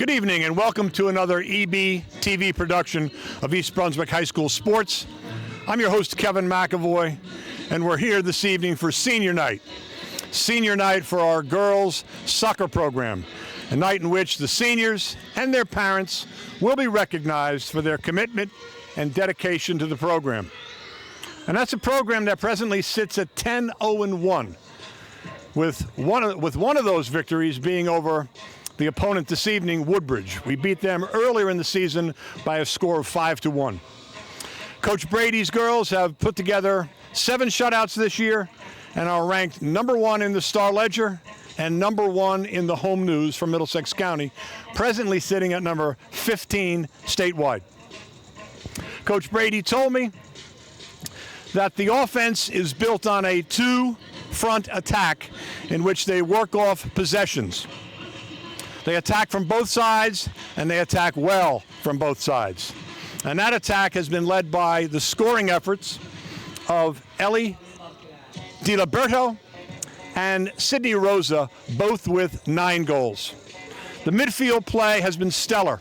Good evening and welcome to another EB TV production of East Brunswick High School Sports. I'm your host, Kevin McEvoy, and we're here this evening for Senior Night. Senior Night for our girls' soccer program, a night in which the seniors and their parents will be recognized for their commitment and dedication to the program. And that's a program that presently sits at 10-0-1, with one of those victories being over the opponent this evening, Woodbridge. We beat them earlier in the season by a score of 5-1. Coach Brady's girls have put together 7 shutouts this year and are ranked number 1 in the Star Ledger and number 1 in the home news from Middlesex County, presently sitting at number 15 statewide. Coach Brady told me that the offense is built on a 2-front attack in which they work off possessions. They attack from both sides, and they attack well from both sides. And that attack has been led by the scoring efforts of Ellie DiLiberto and Sydney Rosa, both with 9 goals. The midfield play has been stellar,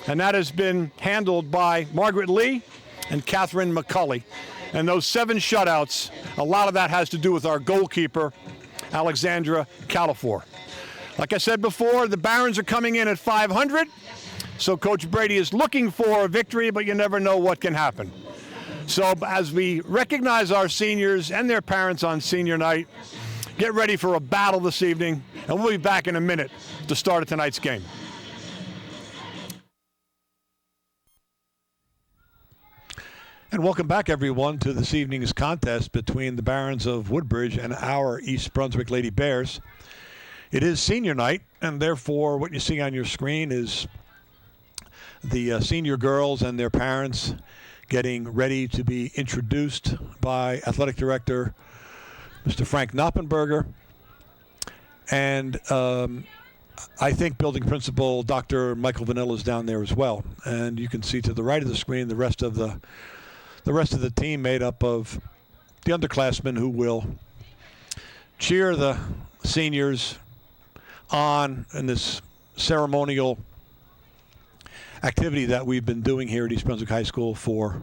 and that has been handled by Margaret Lee and Catherine McCulley. And those 7 shutouts, a lot of that has to do with our goalkeeper, Alexandra Califor. Like I said before, the Barons are coming in at 500, so Coach Brady is looking for a victory, but you never know what can happen. So as we recognize our seniors and their parents on Senior Night, get ready for a battle this evening, and we'll be back in a minute to start tonight's game. And welcome back, everyone, to this evening's contest between the Barons of Woodbridge and our East Brunswick Lady Bears. It is Senior Night, and therefore what you see on your screen is the senior girls and their parents getting ready to be introduced by Athletic Director Mr. Frank Knoppenberger, and I think Building Principal Dr. Michael Vanilla is down there as well. And you can see to the right of the screen the rest of the team made up of the underclassmen who will cheer the seniors on in this ceremonial activity that we've been doing here at East Brunswick High School for,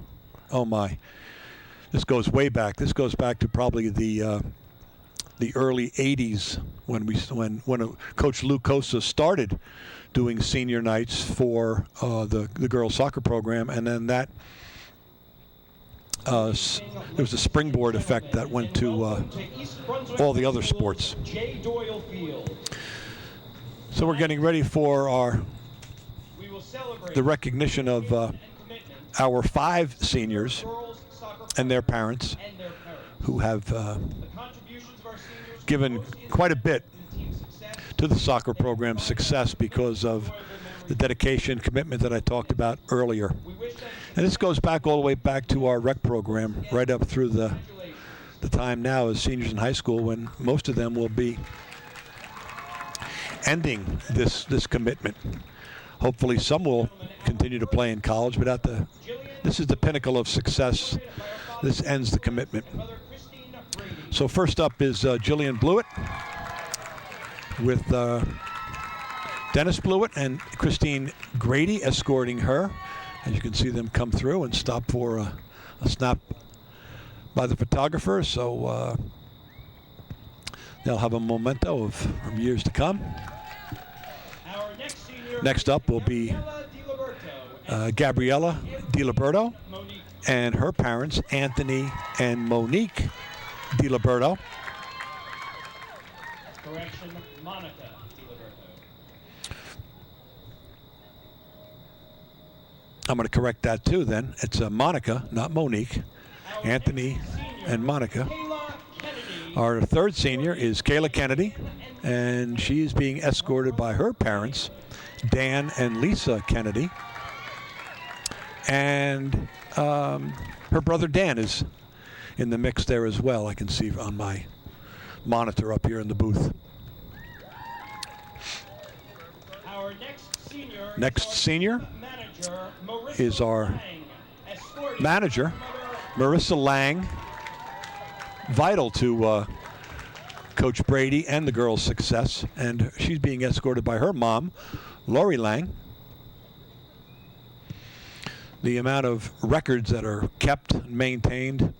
this goes way back. This goes back to probably the early 80s when Coach Lou Costa started doing senior nights for the girls soccer program, and then that there was a springboard effect that went to all the other sports. So we're getting ready for the recognition of our 5 seniors and their parents who have given quite a bit to the soccer program's success because of the dedication, commitment that I talked about earlier. And this goes back all the way back to our rec program, right up through the time now as seniors in high school, when most of them will be ending this commitment. Hopefully some will continue to play in college, but this is the pinnacle of success. This ends the commitment. So first up is Jillian Blewett with Dennis Blewett and Christine Grady escorting her. As you can see them come through and stop for a snap by the photographer. So they'll have a memento from years to come. Next up will be Gabriella DiLiberto and her parents, Anthony and Monique DiLiberto. Correction, Monica DiLiberto. I'm going to correct that too then. It's Monica, not Monique. Anthony and Monica. Our 3rd senior is Kayla Kennedy, and she's being escorted by her parents, Dan and Lisa Kennedy. And her brother Dan is in the mix there as well. I can see on my monitor up here in the booth. Our next senior is our manager, Marissa Lang. Vital to Coach Brady and the girls' success, and she's being escorted by her mom, Lori Lang. The amount of records that are kept and maintained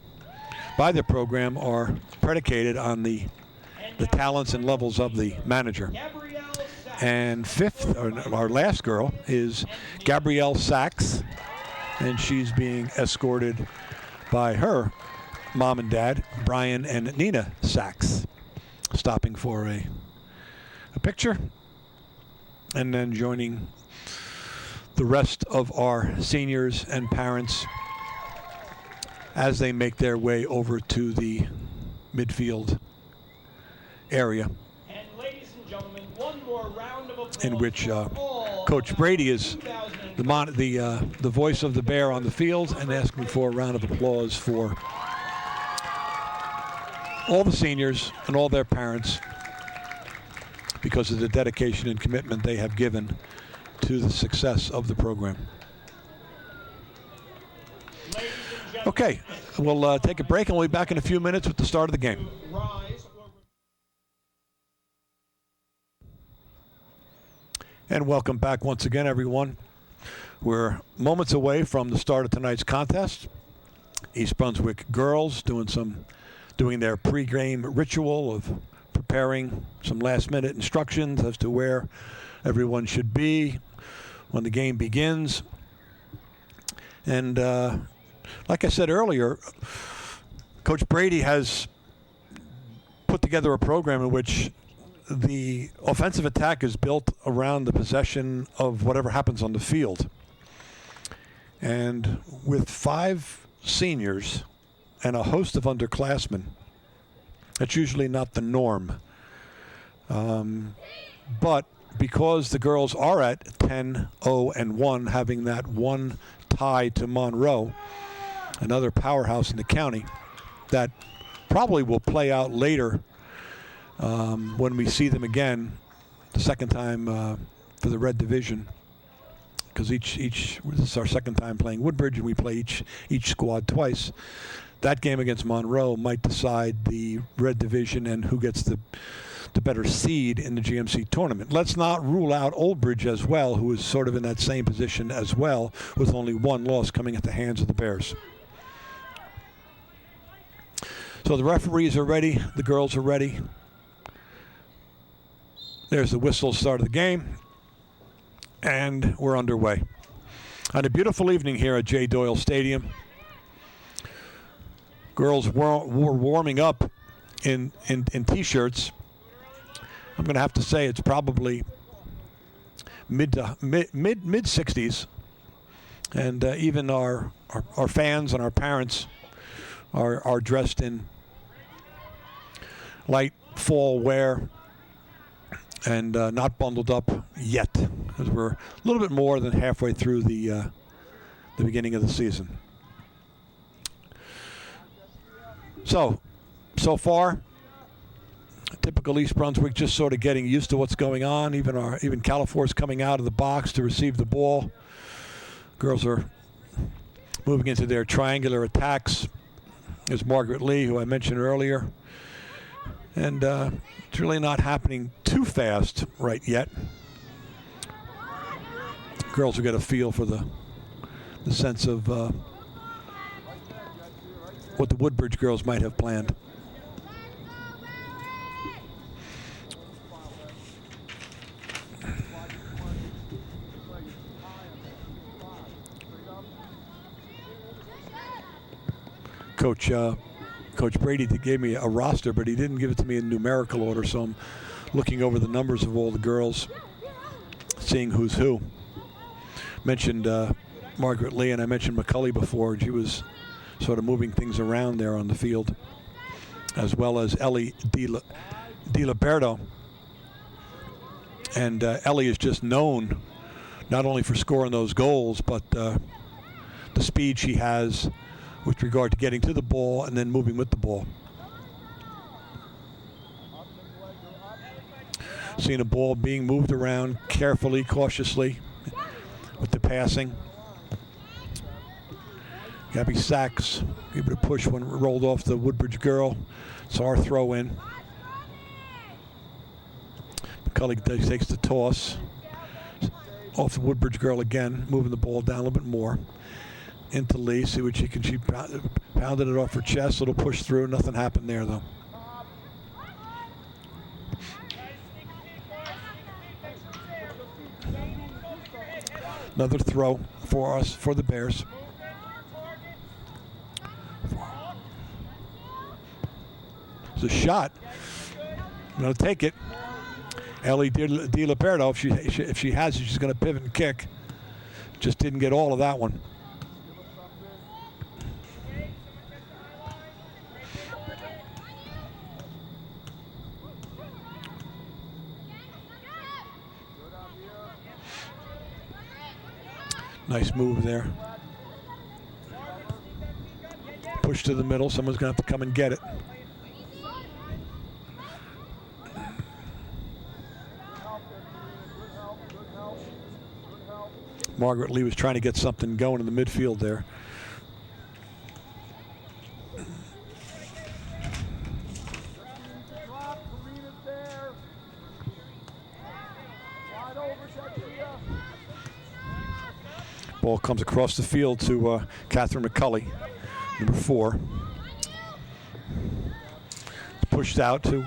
by the program are predicated on the talents and levels of the manager. And fifth, our last girl, is Gabrielle Sachs, and she's being escorted by her mom and dad, Brian and Nina Sachs, stopping for a picture and then joining the rest of our seniors and parents as they make their way over to the midfield area, And ladies and gentlemen, one more round of applause in which for all Coach Brady is the 2020 voice of the Bear on the field, and asking for a round of applause for all the seniors and all their parents because of the dedication and commitment they have given to the success of the program. Ladies and gentlemen, Okay, we'll take a break and we'll be back in a few minutes with the start of the game. rise or And welcome back once again, everyone. We're moments away from the start of tonight's contest. East Brunswick girls doing their pre-game ritual of preparing some last-minute instructions as to where everyone should be when the game begins. And like I said earlier, Coach Brady has put together a program in which the offensive attack is built around the possession of whatever happens on the field. And with 5 seniors and a host of underclassmen, that's usually not the norm. But because the girls are at 10-0-1, having that one tie to Monroe, another powerhouse in the county, that probably will play out later when we see them again, the second time for the Red Division, because each this is our second time playing Woodbridge, and we play each squad twice. That game against Monroe might decide the Red Division and who gets the better seed in the GMC tournament. Let's not rule out Old Bridge as well, who is sort of in that same position as well, with only one loss coming at the hands of the Bears. So the referees are ready. The girls are ready. There's the whistle start of the game. And we're underway. On a beautiful evening here at J. Doyle Stadium. Girls were warming up in T-shirts. I'm going to have to say it's probably mid 60s, and even our fans and our parents are dressed in light fall wear and not bundled up yet, because we're a little bit more than halfway through the beginning of the season. So far, typical East Brunswick, just sort of getting used to what's going on. Even Califor's coming out of the box to receive the ball. Girls are moving into their triangular attacks. There's Margaret Lee, who I mentioned earlier. And it's really not happening too fast right yet. Girls will get a feel for the sense of what the Woodbridge girls might have planned. Coach Brady gave me a roster, but he didn't give it to me in numerical order, so I'm looking over the numbers of all the girls, seeing who's who. Mentioned Margaret Lee, and I mentioned McCulley before, and she was sort of moving things around there on the field, as well as Ellie Di Liberto. And Ellie is just known not only for scoring those goals, but the speed she has with regard to getting to the ball and then moving with the ball. Seeing a ball being moved around carefully, cautiously with the passing. Gabby Sachs able to push when it rolled off the Woodbridge girl. It's our throw in. McCully takes the toss. Off the Woodbridge girl again, moving the ball down a little bit more. Into Lee, see what she can. She pounded it off her chest, little push through. Nothing happened there, though. Another throw for us, for the Bears. It's a shot. I'm going to take it. Ellie Di Liberto, if she has it, she's going to pivot and kick. Just didn't get all of that one. Nice move there. Push to the middle. Someone's going to have to come and get it. Margaret Lee was trying to get something going in the midfield there. Ball comes across the field to Catherine McCully, number 4. Pushed out to.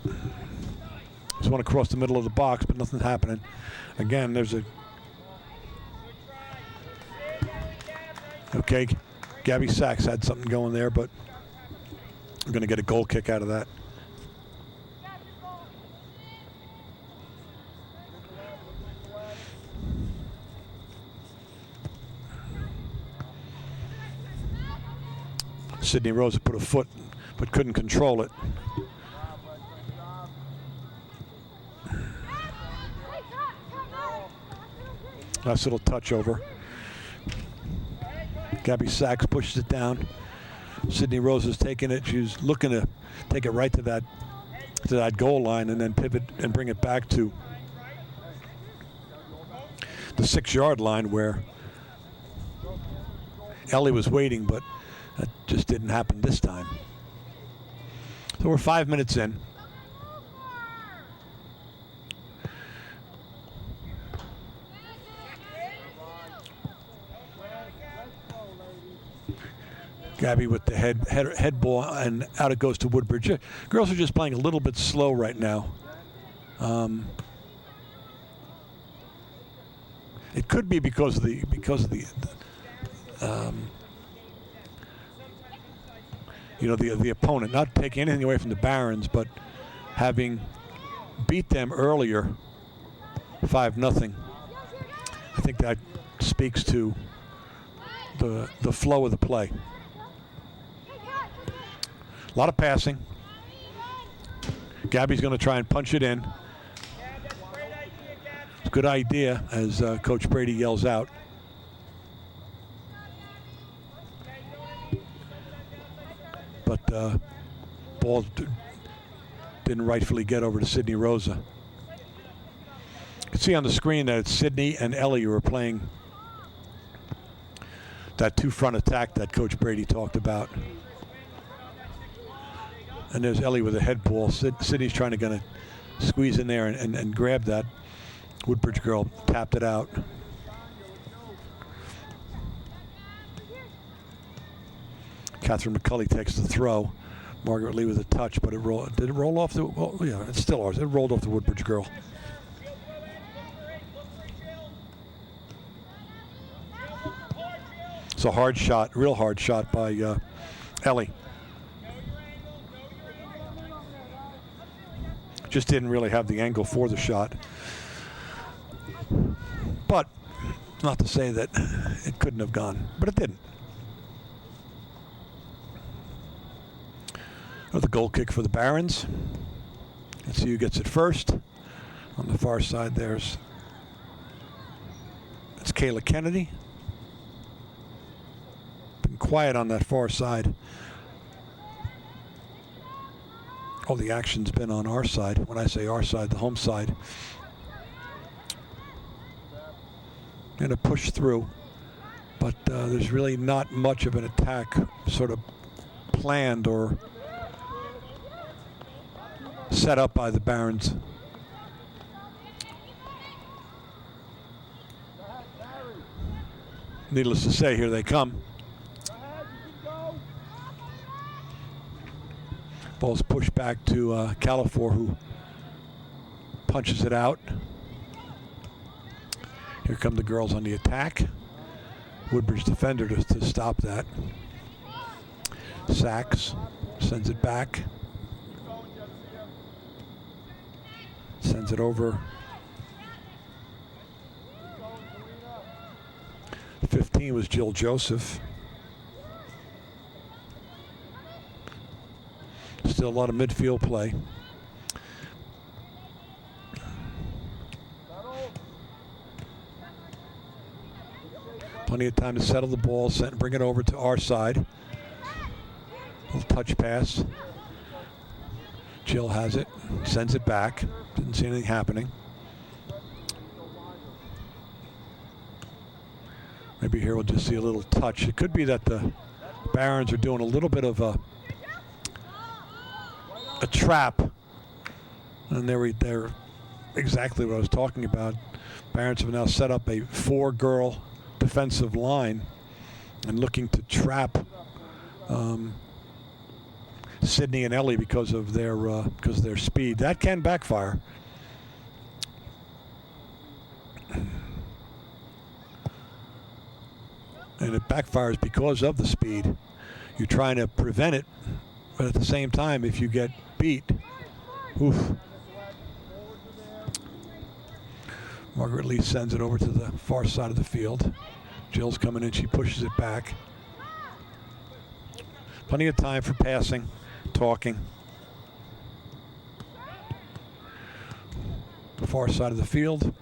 There's one across the middle of the box, but nothing's happening. Again, there's a. Okay, Gabby Sachs had something going there, but we're going to get a goal kick out of that. Sydney Rosa put a foot, but couldn't control it. Nice little touch over. Gabby Sachs pushes it down. Sydney Rosa's taking it. She's looking to take it right to that goal line and then pivot and bring it back to the 6-yard line where Ellie was waiting, but that just didn't happen this time. So we're 5 minutes in. Gabby with the head ball, and out it goes to Woodbridge. Girls are just playing a little bit slow right now. It could be because of the the opponent, not taking anything away from the Barons, but having beat them earlier 5-0. I think that speaks to the flow of the play. A lot of passing. Gabby's going to try and punch it in. It's a good idea as Coach Brady yells out. But ball didn't rightfully get over to Sydney Rosa. You can see on the screen that it's Sydney and Ellie who are playing that 2-front attack that Coach Brady talked about. And there's Ellie with a head ball. Sydney's trying to squeeze in there and grab that. Woodbridge girl tapped it out. Catherine McCully takes the throw. Margaret Lee with a touch, but did it roll off the? Well, yeah, it's still ours. It rolled off the Woodbridge girl. It's a hard shot, real hard shot by Ellie. Just didn't really have the angle for the shot. But not to say that it couldn't have gone, but it didn't. Another goal kick for the Barons. Let's see who gets it first. On the far side it's Kayla Kennedy. Been quiet on that far side. All the action's been on our side. When I say our side, the home side. And a push through, but there's really not much of an attack sort of planned or set up by the Barons. Needless to say, here they come. Ball's pushed back to Califor, who punches it out. Here come the girls on the attack. Woodbridge defender to stop that. Sachs sends it back. Sends it over. 15 was Jill Joseph. Still a lot of midfield play. Plenty of time to settle the ball, bring it over to our side. Little touch pass. Jill has it, sends it back. Didn't see anything happening. Maybe here we'll just see a little touch. It could be that the Barons are doing a little bit of a trap. And they're exactly what I was talking about. Barons have now set up a 4-girl defensive line and looking to trap Sydney and Ellie because of their speed. That can backfire. And it backfires because of the speed. You're trying to prevent it, but at the same time, if you get beat, oof. Margaret Lee sends it over to the far side of the field. Jill's coming in, she pushes it back. Plenty of time for passing, talking. The far side of the field.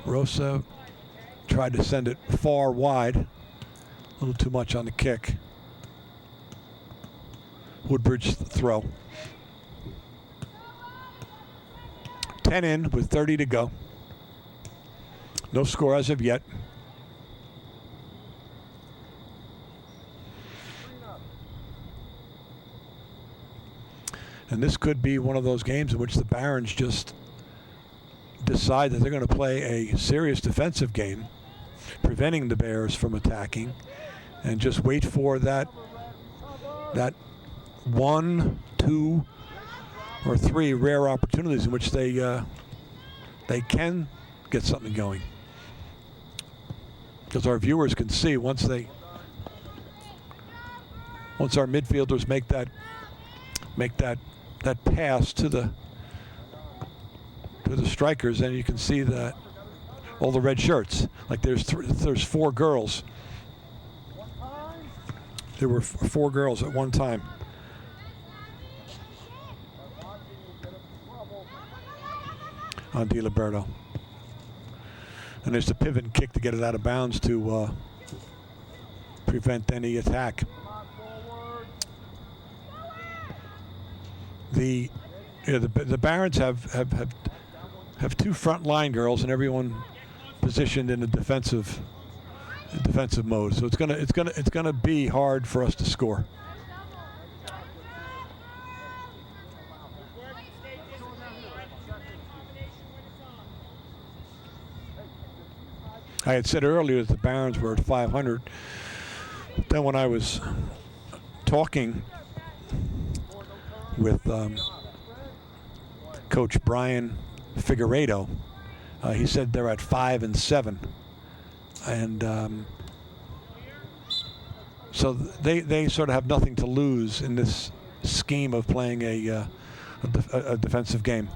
Rosa tried to send it far wide. A little too much on the kick. Woodbridge throw. 10 in with 30 to go. No score as of yet. And this could be one of those games in which the Barons just decide that they're going to play a serious defensive game, preventing the Bears from attacking, and just wait for that 1, 2, or 3 rare opportunities in which they can get something going. Because our viewers can see once our midfielders make that pass to the strikers, and you can see that all the red shirts. Like there's 4 girls. There were 4 girls at one time. On DiLiberto. And there's the pivot and kick to get it out of bounds to prevent any attack. The Barons have 2 front line girls and everyone positioned in a defensive mode. So it's gonna be hard for us to score. I had said earlier that the Barons were at 500. Then when I was talking with Coach Brian Figueredo, he said they're at 5-7, and so they sort of have nothing to lose in this scheme of playing a defensive game.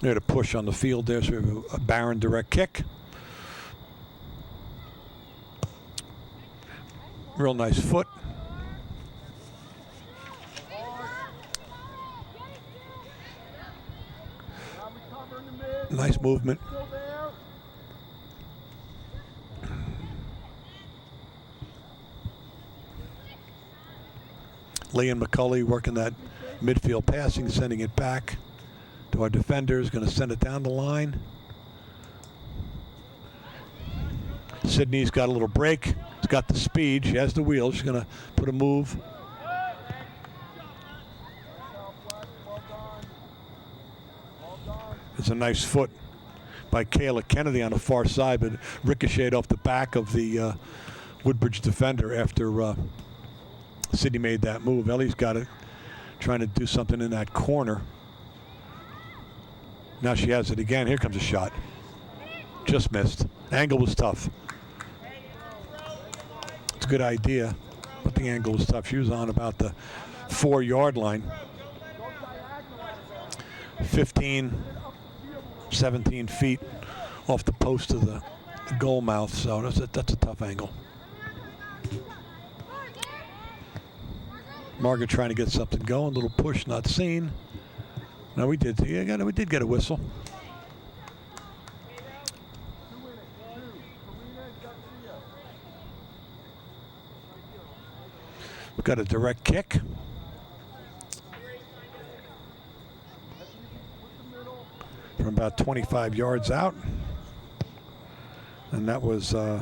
They had a push on the field there, so we have a Baron direct kick. Real nice foot. Nice movement. Lee and McCulley working that midfield passing, sending it back. to our defenders. Going to send it down the line. Sydney's got a little break. She's got the speed. She has the wheel. She's going to put a move. It's a nice foot by Kayla Kennedy on the far side, but ricocheted off the back of the Woodbridge defender after Sydney made that move. Ellie's got it, trying to do something in that corner. Now she has it again. Here comes a shot. Just missed. Angle was tough. It's a good idea, but the angle was tough. She was on about the 4-yard line. 15, 17 feet off the post of the goal mouth, so that's a tough angle. Margaret trying to get something going. Little push, not seen. No, we did. Yeah, we did get a whistle. We've got a direct kick. From about 25 yards out. And that was, I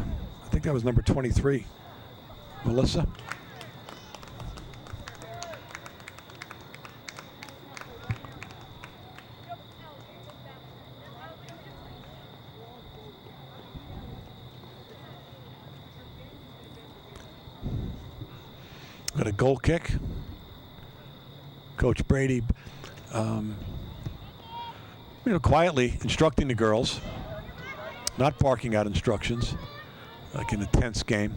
think that was number 23, Melissa. Got a goal kick. Coach Brady, quietly instructing the girls, not barking out instructions like in a tense game.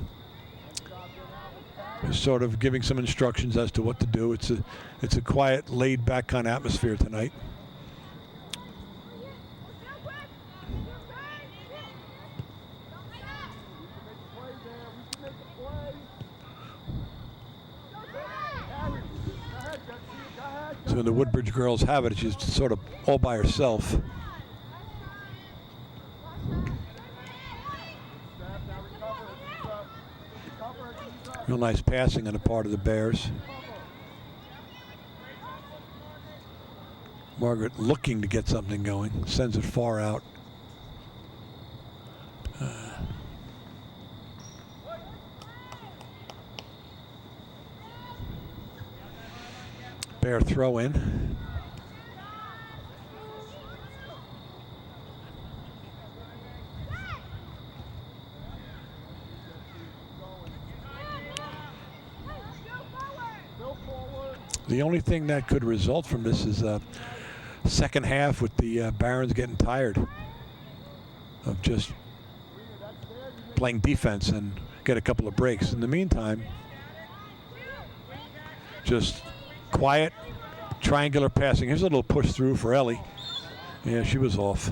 Just sort of giving some instructions as to what to do. It's a quiet, laid-back kind of atmosphere tonight. So when the Woodbridge girls have it, she's sort of all by herself. Real nice passing on the part of the Bears. Margaret looking to get something going, sends it far out. Bear throw in. The only thing that could result from this is a second half with the Barons getting tired of just playing defense and get a couple of breaks. In the meantime, just quiet, triangular passing. Here's a little push through for Ellie. Yeah, she was off.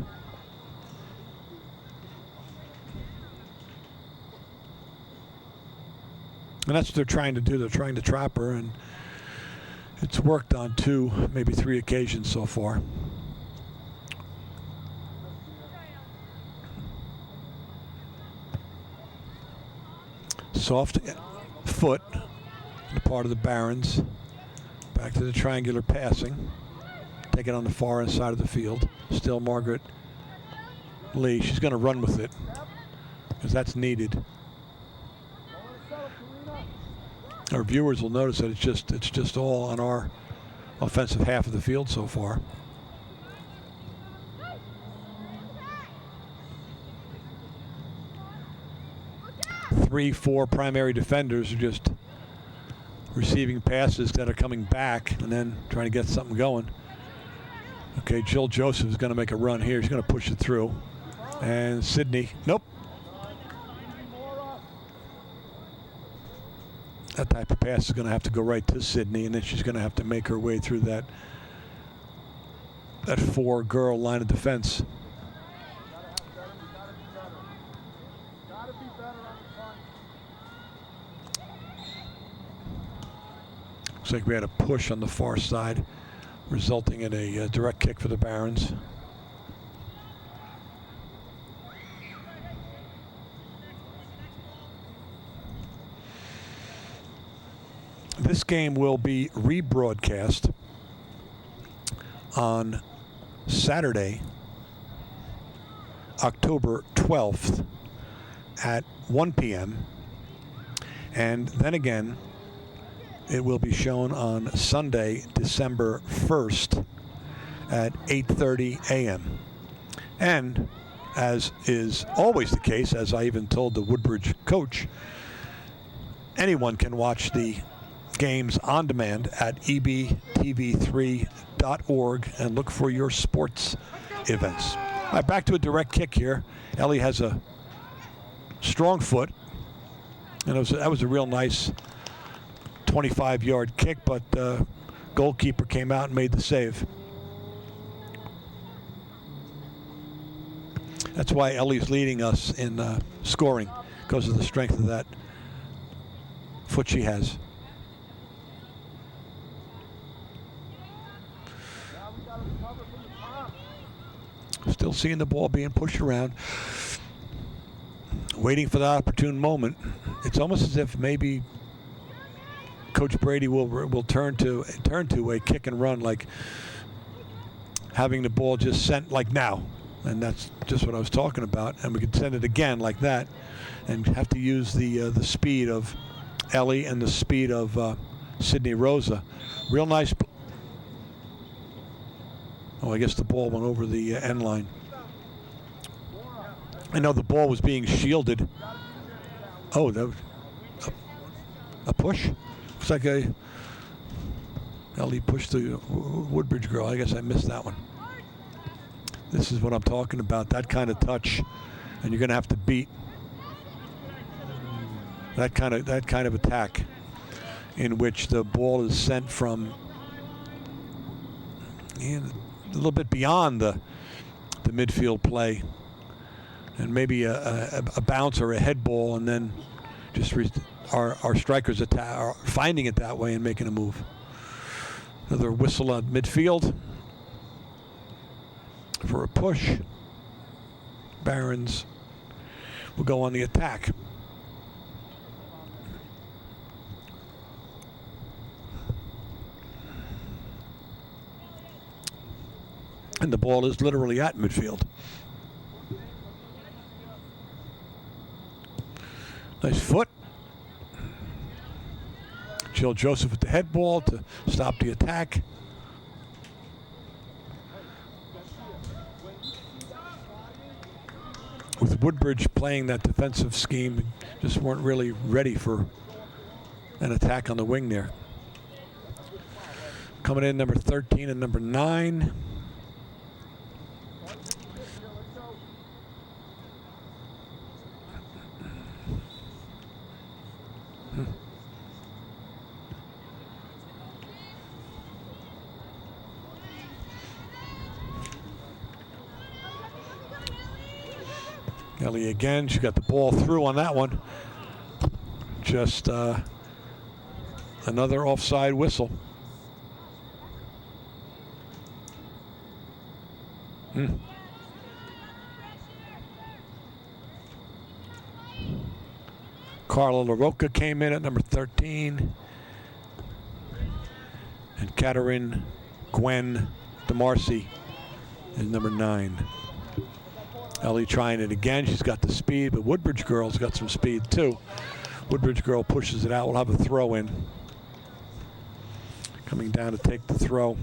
And that's what they're trying to do. They're trying to trap her, and it's worked on 2, maybe 3 occasions so far. Soft foot on the part of the Barons. Back to the triangular passing. Take it on the far end side of the field. Still Margaret Lee. She's going to run with it because that's needed. Our viewers will notice that it's just all on our offensive half of the field so far. Three, 4 primary defenders are just receiving passes that are coming back and then trying to get something going. Okay, Jill Joseph is going to make a run here. She's going to push it through. And Sydney, nope. That type of pass is going to have to go right to Sydney, and then she's going to have to make her way through that 4-girl line of defense. Looks like we had a push on the far side, resulting in a direct kick for the Barons. This game will be rebroadcast on Saturday, October 12th at 1 p.m. And then again, it will be shown on Sunday, December 1st at 8:30 a.m. And as is always the case, as I even told the Woodbridge coach, anyone can watch the games on demand at ebtv3.org and look for your sports events. All right, back to a direct kick here. Ellie has a strong foot, and that was a real nice 25-yard kick, but goalkeeper came out and made the save. That's why Ellie's leading us in scoring, because of the strength of that foot she has. Still seeing the ball being pushed around, waiting for the opportune moment. It's almost as if maybe Coach Brady will turn to a kick and run, like having the ball just sent like now. And that's just what I was talking about. And we could send it again like that, and have to use the speed of Ellie and the speed of Sydney Rosa. Real nice. Oh, I guess the ball went over the end line. I know the ball was being shielded. Oh, that was a push. Looks like Ellie pushed the Woodbridge girl. I guess I missed that one. This is what I'm talking about, that kind of touch, and you're going to have to beat that kind of attack, in which the ball is sent from a little bit beyond the midfield play, and maybe a bounce or a head ball, and then just our strikers are finding it that way and making a move. Another whistle at midfield for a push. Barons will go on the attack. And the ball is literally at midfield. Nice foot. Jill Joseph with the head ball to stop the attack. With Woodbridge playing that defensive scheme, just weren't really ready for an attack on the wing there. Coming in, number 13 and number 9. Ellie again, she got the ball through on that one. Just another offside whistle. Carla LaRocca came in at number 13. And Katarine Gwen DeMarcy is number 9. Ellie trying it again. She's got the speed, but Woodbridge girl's got some speed too. Woodbridge girl pushes it out. We'll have a throw in. Coming down to take the throw,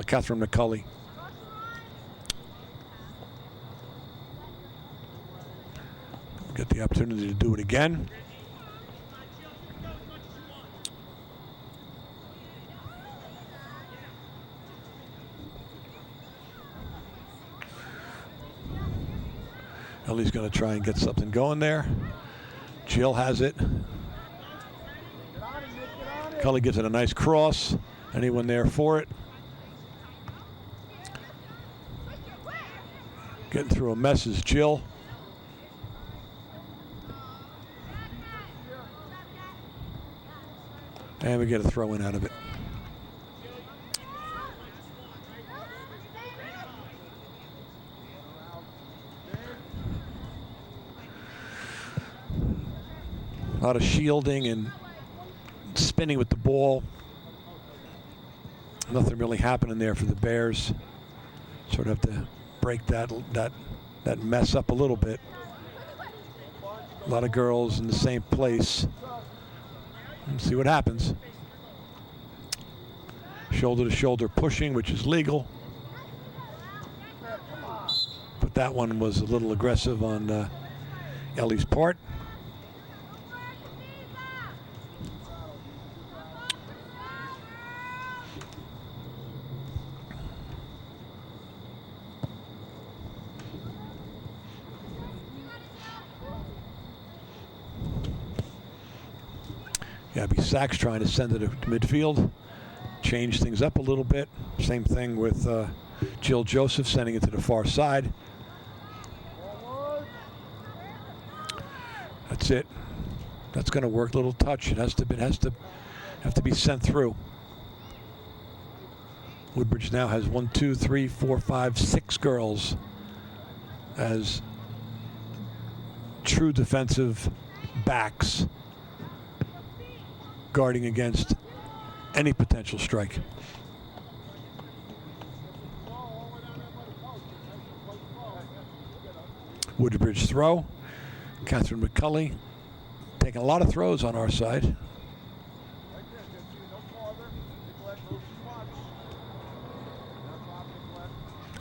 Catherine McCulley. Get the opportunity to do it again. Ellie's going to try and get something going there. Jill has it. Cully gives it a nice cross. Anyone there for it? Getting through a mess is Jill. And we get a throw in out of it. A lot of shielding and spinning with the ball. Nothing really happening there for the Bears. Sort of have to break that mess up a little bit. A lot of girls in the same place. Let's see what happens. Shoulder to shoulder pushing, which is legal. But that one was a little aggressive on Ellie's part. Gabby Sachs trying to send it to midfield, change things up a little bit. Same thing with Jill Joseph sending it to the far side. That's it. That's going to work. Little touch. It has to be sent through. Woodbridge now has 1, 2, 3, 4, 5, 6 girls as true defensive backs, guarding against any potential strike. Woodbridge throw. Catherine McCulley taking a lot of throws on our side.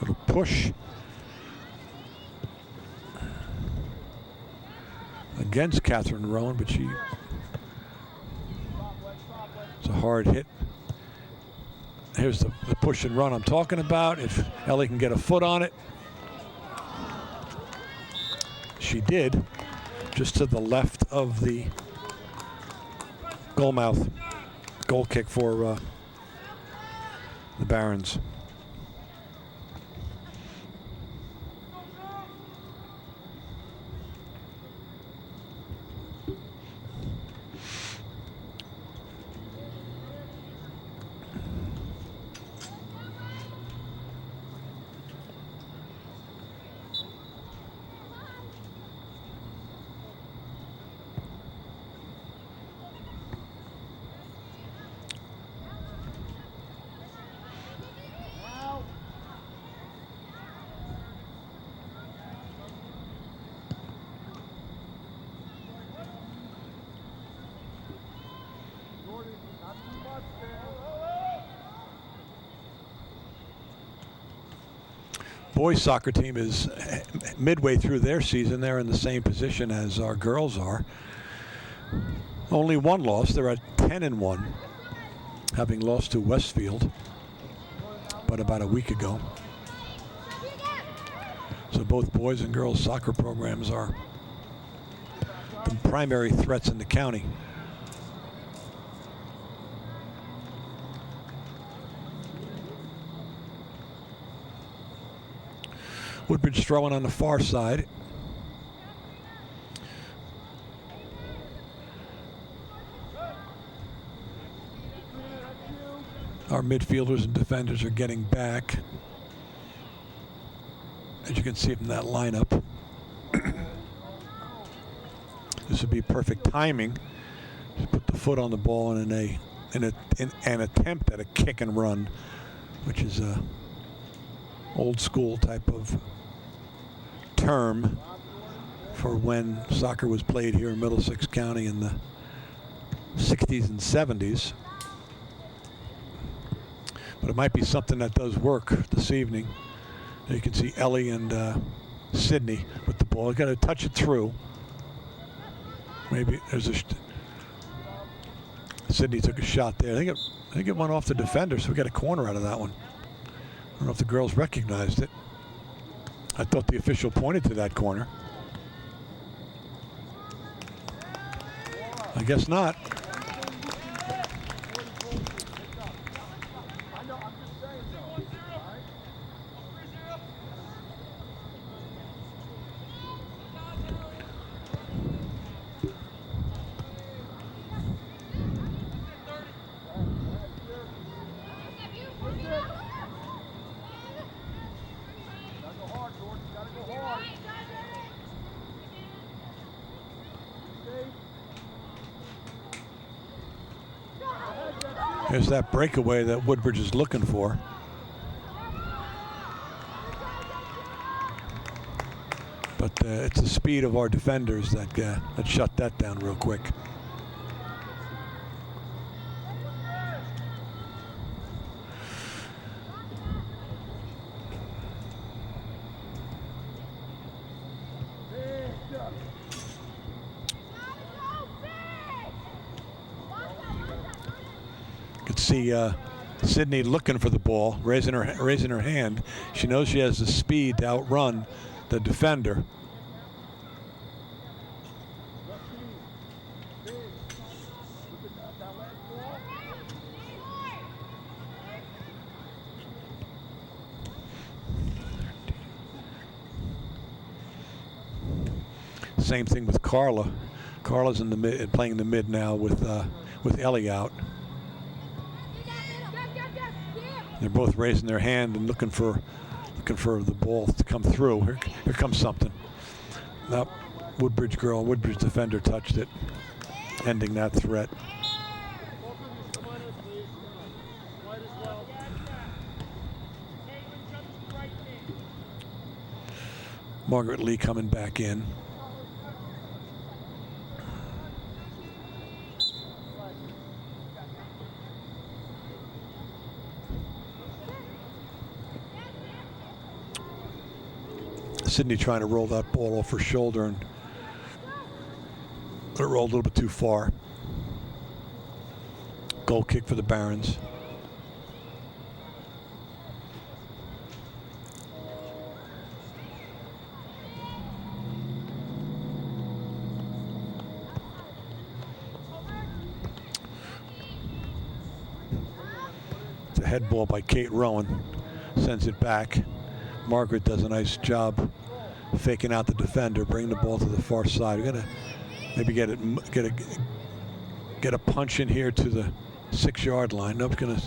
Little push against Catherine Rowan, but it's a hard hit. Here's the push and run I'm talking about. If Ellie can get a foot on it. She did, just to the left of the goal mouth. Goal kick for the Barons. Boys soccer team is midway through their season. They're in the same position as our girls are. Only one loss. They're at 10-1, having lost to Westfield but about a week ago. So both boys and girls soccer programs are the primary threats in the county. Woodbridge throwing on the far side. Our midfielders and defenders are getting back, as you can see from that lineup. This would be perfect timing to put the foot on the ball in an attempt at a kick and run, which is a old school type of term for when soccer was played here in Middlesex County in the 60s and 70s. But it might be something that does work this evening. You can see Ellie and Sydney with the ball. Got to touch it through. Maybe there's Sydney took a shot there. I think it went off the defender, so we got a corner out of that one. I don't know if the girls recognized it. I thought the official pointed to that corner. I guess not. There's that breakaway that Woodbridge is looking for. But it's the speed of our defenders that shut that down real quick. You could see Sydney looking for the ball, raising her hand. She knows she has the speed to outrun the defender. Same thing with Carla. Carla's in the mid, playing in the mid now with Ellie out. They're both raising their hand and looking for the ball to come through. Here comes something. Nope. Woodbridge defender touched it, ending that threat. Margaret Lee coming back in. Sydney trying to roll that ball off her shoulder, and it rolled a little bit too far. Goal kick for the Barons. It's a head ball by Kate Rowan. Sends it back. Margaret does a nice job faking out the defender, bring the ball to the far side. We're gonna maybe get a punch in here to the 6-yard line. Nope, gonna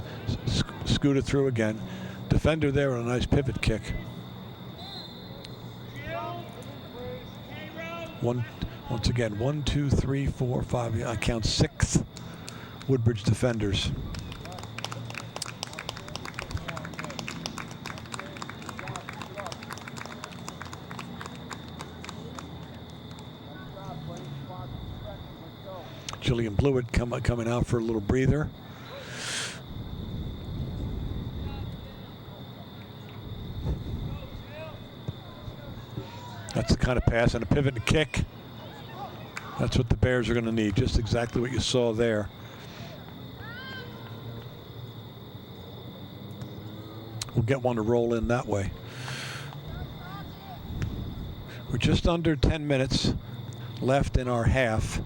scoot it through again. Defender there with a nice pivot kick. Once again, 1, 2, 3, 4, 5. I count 6 Woodbridge defenders. Jillian Blewett coming out for a little breather. That's the kind of pass, and a pivot and kick. That's what the Bears are going to need, just exactly what you saw there. We'll get one to roll in that way. We're just under 10 minutes left in our half.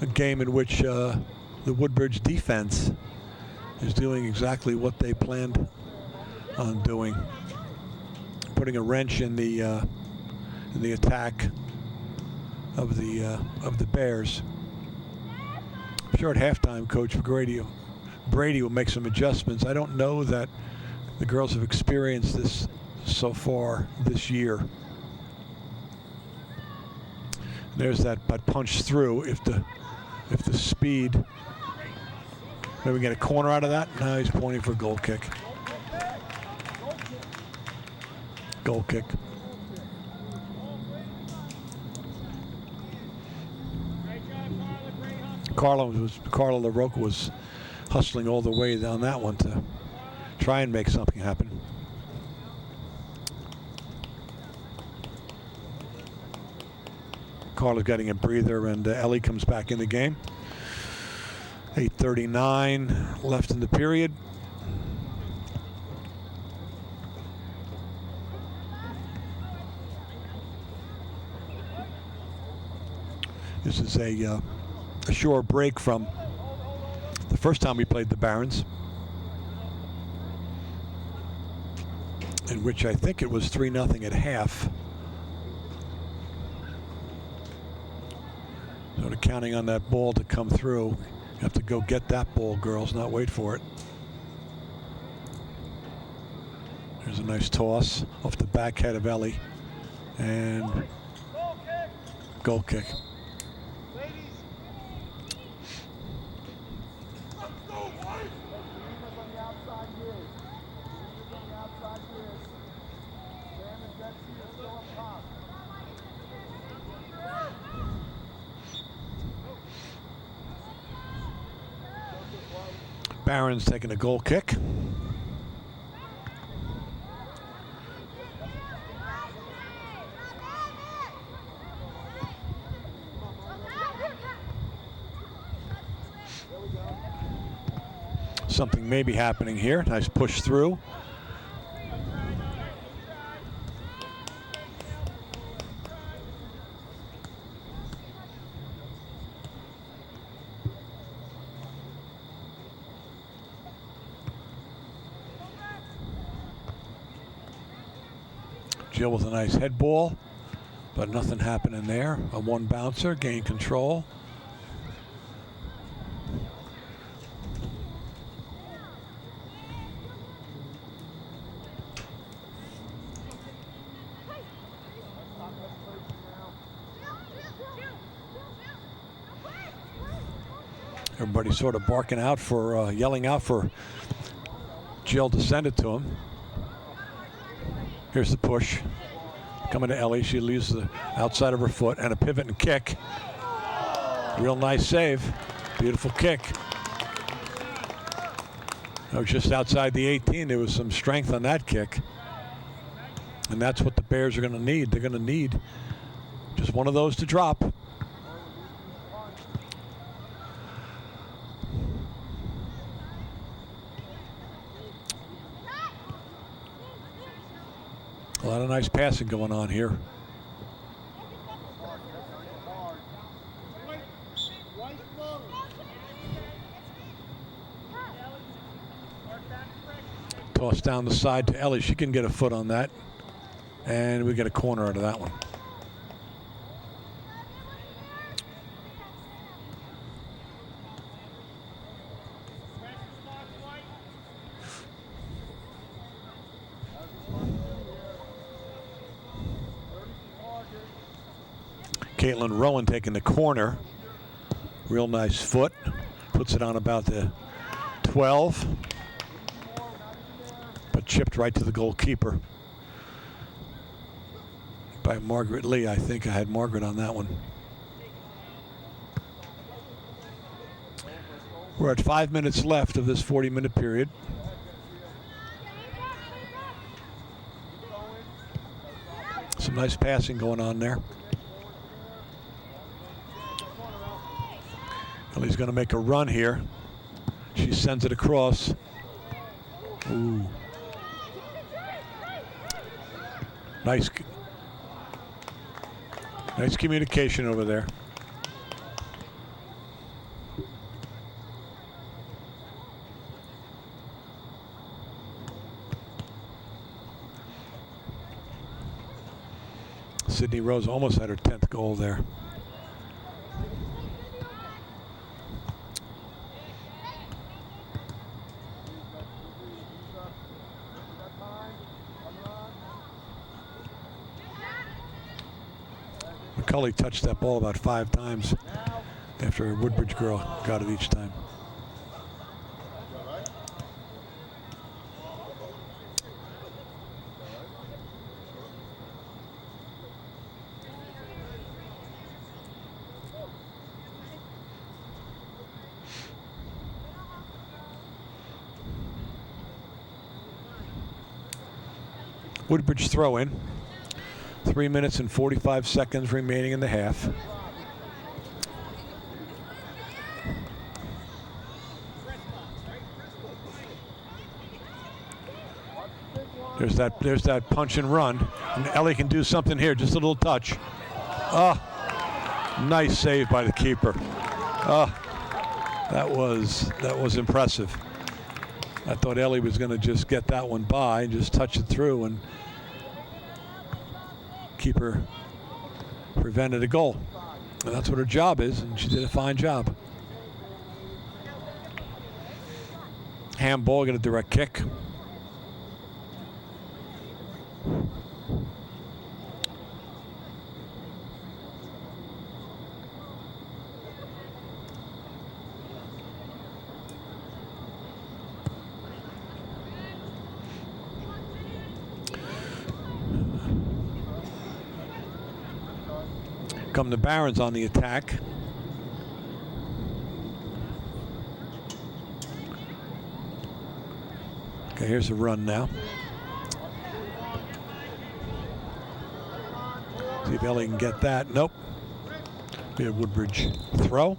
A game in which the Woodbridge defense is doing exactly what they planned on doing, putting a wrench in the attack of the Bears. I'm sure at halftime, Coach Brady will make some adjustments. I don't know that the girls have experienced this so far this year. There's that punch through. If the speed, maybe get a corner out of that. Now he's pointing for a goal kick. Goal kick. Carla LaRocca was hustling all the way down that one to try and make something happen. Carla's getting a breather, and Ellie comes back in the game. 8:39 left in the period. This is a sure break from the first time we played the Barons, in which I think it was 3-0 at half. Sort of counting on that ball to come through. You have to go get that ball, girls, not wait for it. There's a nice toss off the back head of Ellie. And goal kick. Barron's taking a goal kick. Something may be happening here. Nice push through. Jill with a nice head ball, but nothing happening there. A one bouncer, gain control. Everybody sort of barking out for, yelling out for Jill to send it to him. Here's the push. Coming to Ellie. She leaves the outside of her foot and a pivot and kick. Real nice save. Beautiful kick. That was just outside the 18. There was some strength on that kick. And that's what the Bears are going to need. They're going to need just one of those to drop. A lot of nice passing going on here. Toss down the side to Ellie. She can get a foot on that. And we get a corner out of that one. Caitlin Rowan taking the corner. Real nice foot. Puts it on about the 12. But chipped right to the goalkeeper by Margaret Lee. I think I had Margaret on that one. We're at 5 minutes left of this 40-minute period. Some nice passing going on there. Ellie's going to make a run here. She sends it across. Ooh. Nice communication over there. Sydney Rose almost had her 10th goal there. McCulley touched that ball about 5 times after a Woodbridge girl got it each time. Woodbridge throw in. 3 minutes and 45 seconds remaining in the half. There's that punch and run. And Ellie can do something here, just a little touch. Nice save by the keeper. That was impressive. I thought Ellie was going to just get that one by and just touch it through, and keeper prevented a goal. And that's what her job is, and she did a fine job. Handball, get a direct kick. come the Barons on the attack. Okay, here's a run now. See if Ellie can get that. Nope. Be a Woodbridge throw.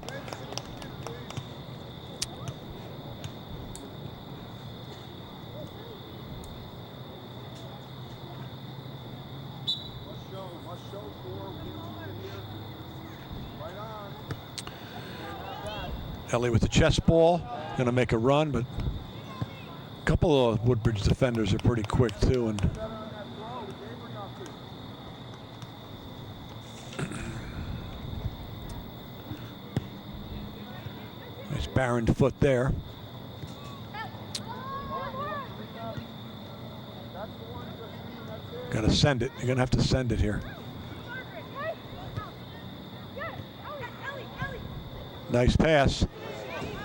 Ellie with the chest ball, going to make a run, but a couple of Woodbridge defenders are pretty quick too. And nice Barron foot there. Got to send it. You're going to have to send it here. Nice pass,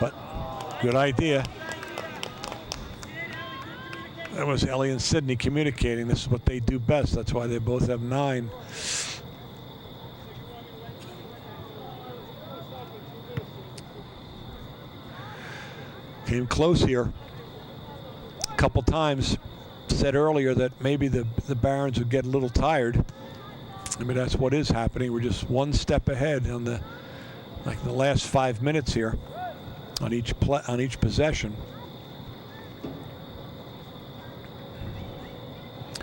but good idea. That was Ellie and Sydney communicating. This is what they do best. That's why they both have 9. Came close here a couple times. Said earlier that maybe the Barons would get a little tired. I mean, that's what is happening. We're just one step ahead on the last 5 minutes here on each possession.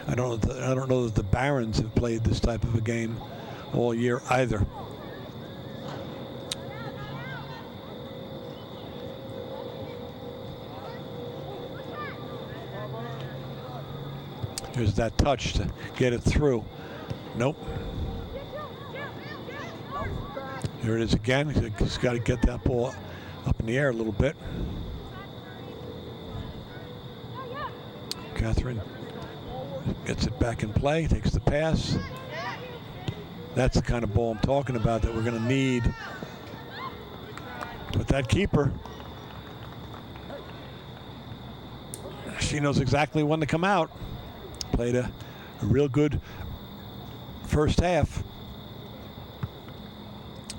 I don't know that the Barons have played this type of a game all year either. There's that touch to get it through. Nope. Here it is again. He's got to get that ball up in the air a little bit. Catherine gets it back in play, takes the pass. That's the kind of ball I'm talking about that we're going to need. But that keeper, she knows exactly when to come out. Played a real good first half.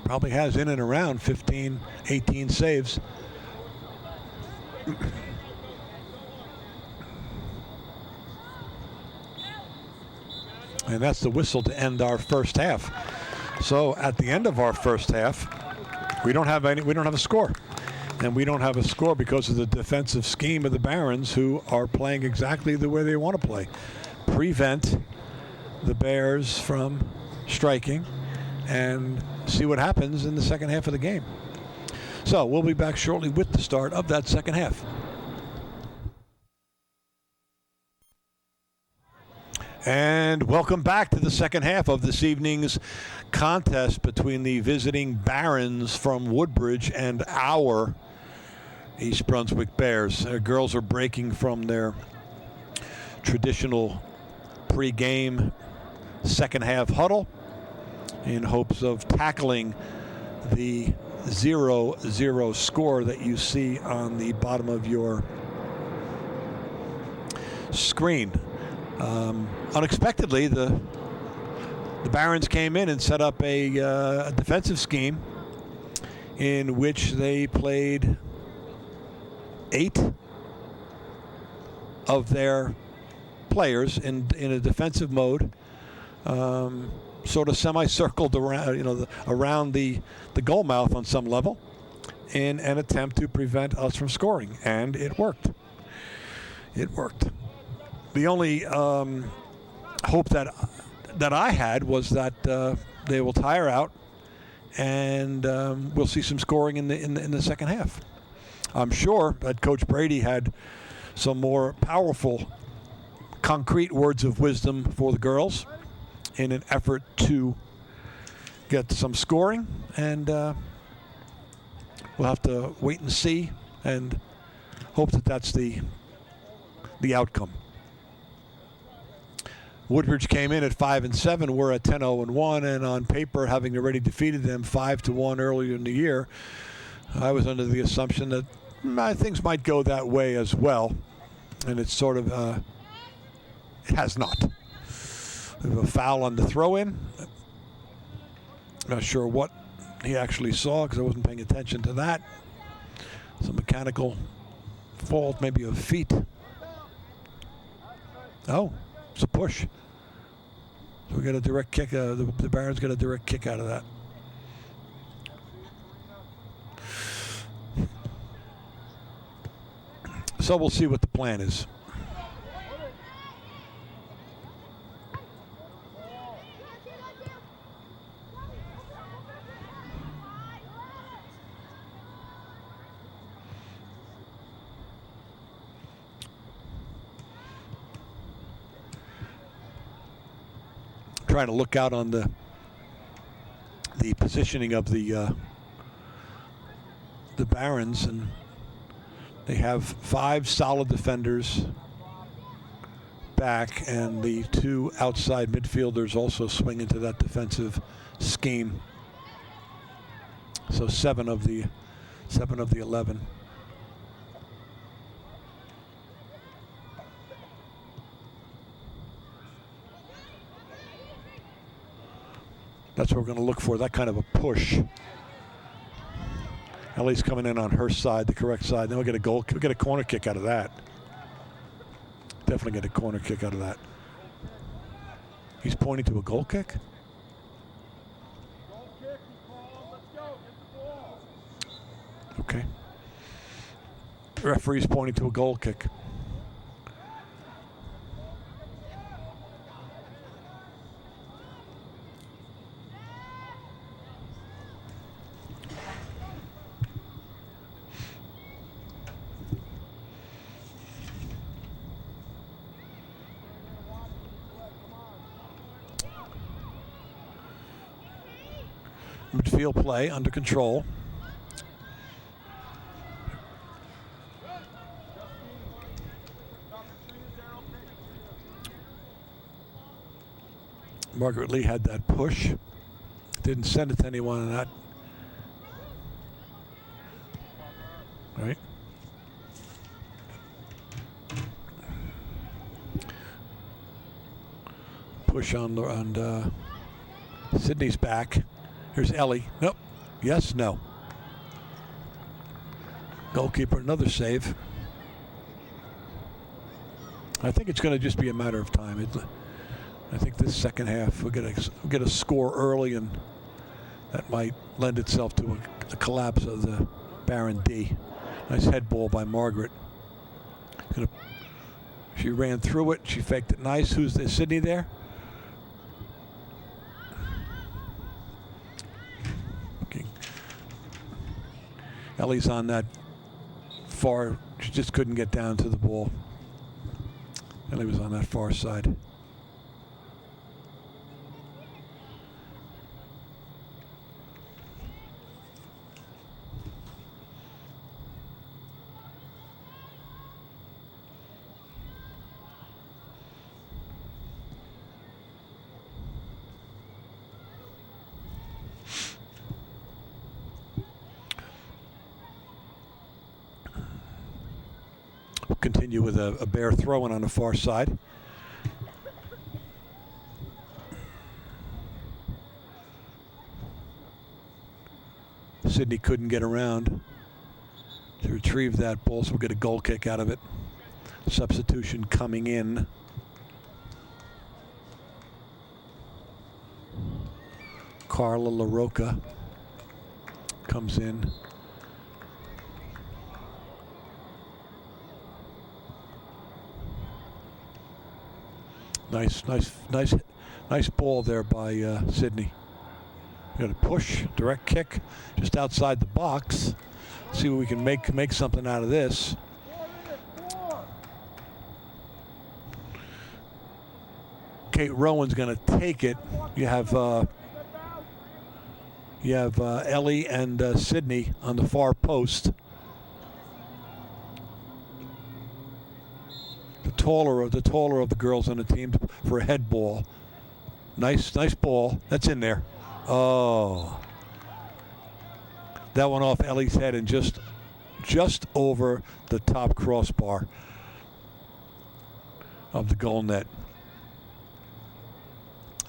Probably has in and around 15, 18 saves. And that's the whistle to end our first half. So at the end of our first half, we don't have a score. And we don't have a score because of the defensive scheme of the Barons, who are playing exactly the way they want to play. Prevent the Bears from striking and see what happens in the second half of the game. So we'll be back shortly with the start of that second half. And welcome back to the second half of this evening's contest between the visiting Barons from Woodbridge and our East Brunswick Bears. Our girls are breaking from their traditional pre-game second half huddle in hopes of tackling the 0-0 score that you see on the bottom of your screen. Unexpectedly, the Barons came in and set up a defensive scheme in which they played 8 of their players in a defensive mode, sort of semicircled around, around the goal mouth on some level, in an attempt to prevent us from scoring, and it worked. It worked. The only hope that I had was that they will tire out, and we'll see some scoring in the second half. I'm sure that Coach Brady had some more powerful, concrete words of wisdom for the girls in an effort to get some scoring, and we'll have to wait and see and hope that that's the outcome. Woodbridge came in at 5-7. We're at 10-0-1, and on paper, having already defeated them 5-1 earlier in the year, I was under the assumption that things might go that way as well, and it's sort of it has not. We have a foul on the throw-in. Not sure what he actually saw because I wasn't paying attention to that. Some mechanical fault, maybe of feet. Oh, it's a push. So we got a direct kick. The Barons got a direct kick out of that. So we'll see what the plan is. Trying to look out on the positioning of the Barons, and they have 5 solid defenders back, and the 2 outside midfielders also swing into that defensive scheme. So 7 of the 11. That's what we're going to look for, that kind of a push. Ellie's coming in on her side, the correct side. Then we'll get a goal. We'll get a corner kick out of that. Definitely get a corner kick out of that. He's pointing to a goal kick. Goal kick, let's go, get the ball. Okay. The referee's pointing to a goal kick. Midfield play under control. Margaret Lee had that push. Didn't send it to anyone on that. Right. Push on Sydney's back. Here's Ellie. Nope. Yes, no. Goalkeeper, another save. I think it's going to just be a matter of time. I think this second half we'll get a score early, and that might lend itself to a collapse of the Baron D. Nice head ball by Margaret. She ran through it. She faked it nice. Who's there? Sydney there? Ellie's on that far. She just couldn't get down to the ball. Ellie was on that far side. Continue with a Bear throw-in on the far side. Sydney couldn't get around to retrieve that ball, so we'll get a goal kick out of it. Substitution coming in. Carla LaRocca comes in. Nice ball there by Sydney. Got a push, direct kick, just outside the box. See what we can make something out of this. Kate Rowan's going to take it. You have Ellie and Sydney on the far post. The taller of the girls on the team for a head ball. Nice ball. That's in there. Oh, that went off Ellie's head and just over the top crossbar of the goal net.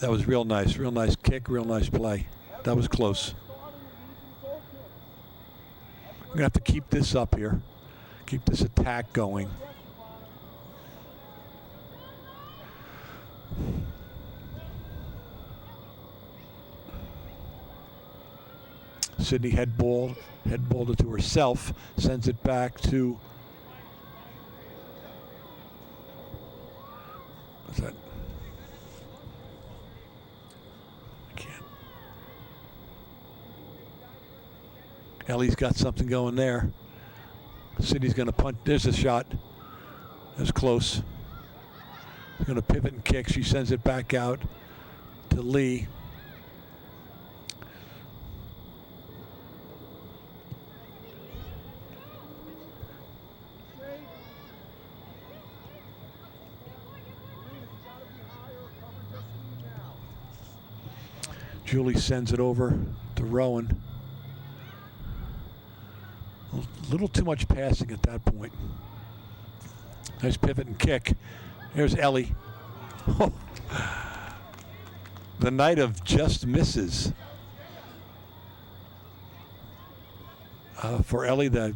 That was real nice kick, real nice play. That was close. I'm going to have to keep this up here. Keep this attack going. Sydney headballed it to herself, sends it back to. What's that? I can't. Ellie's got something going there. Sydney's going to punt. There's a shot. That's close. She's going to pivot and kick. She sends it back out to Lee. Julie sends it over to Rowan. A little too much passing at that point. Nice pivot and kick. There's Ellie. The night of just misses. For Ellie, the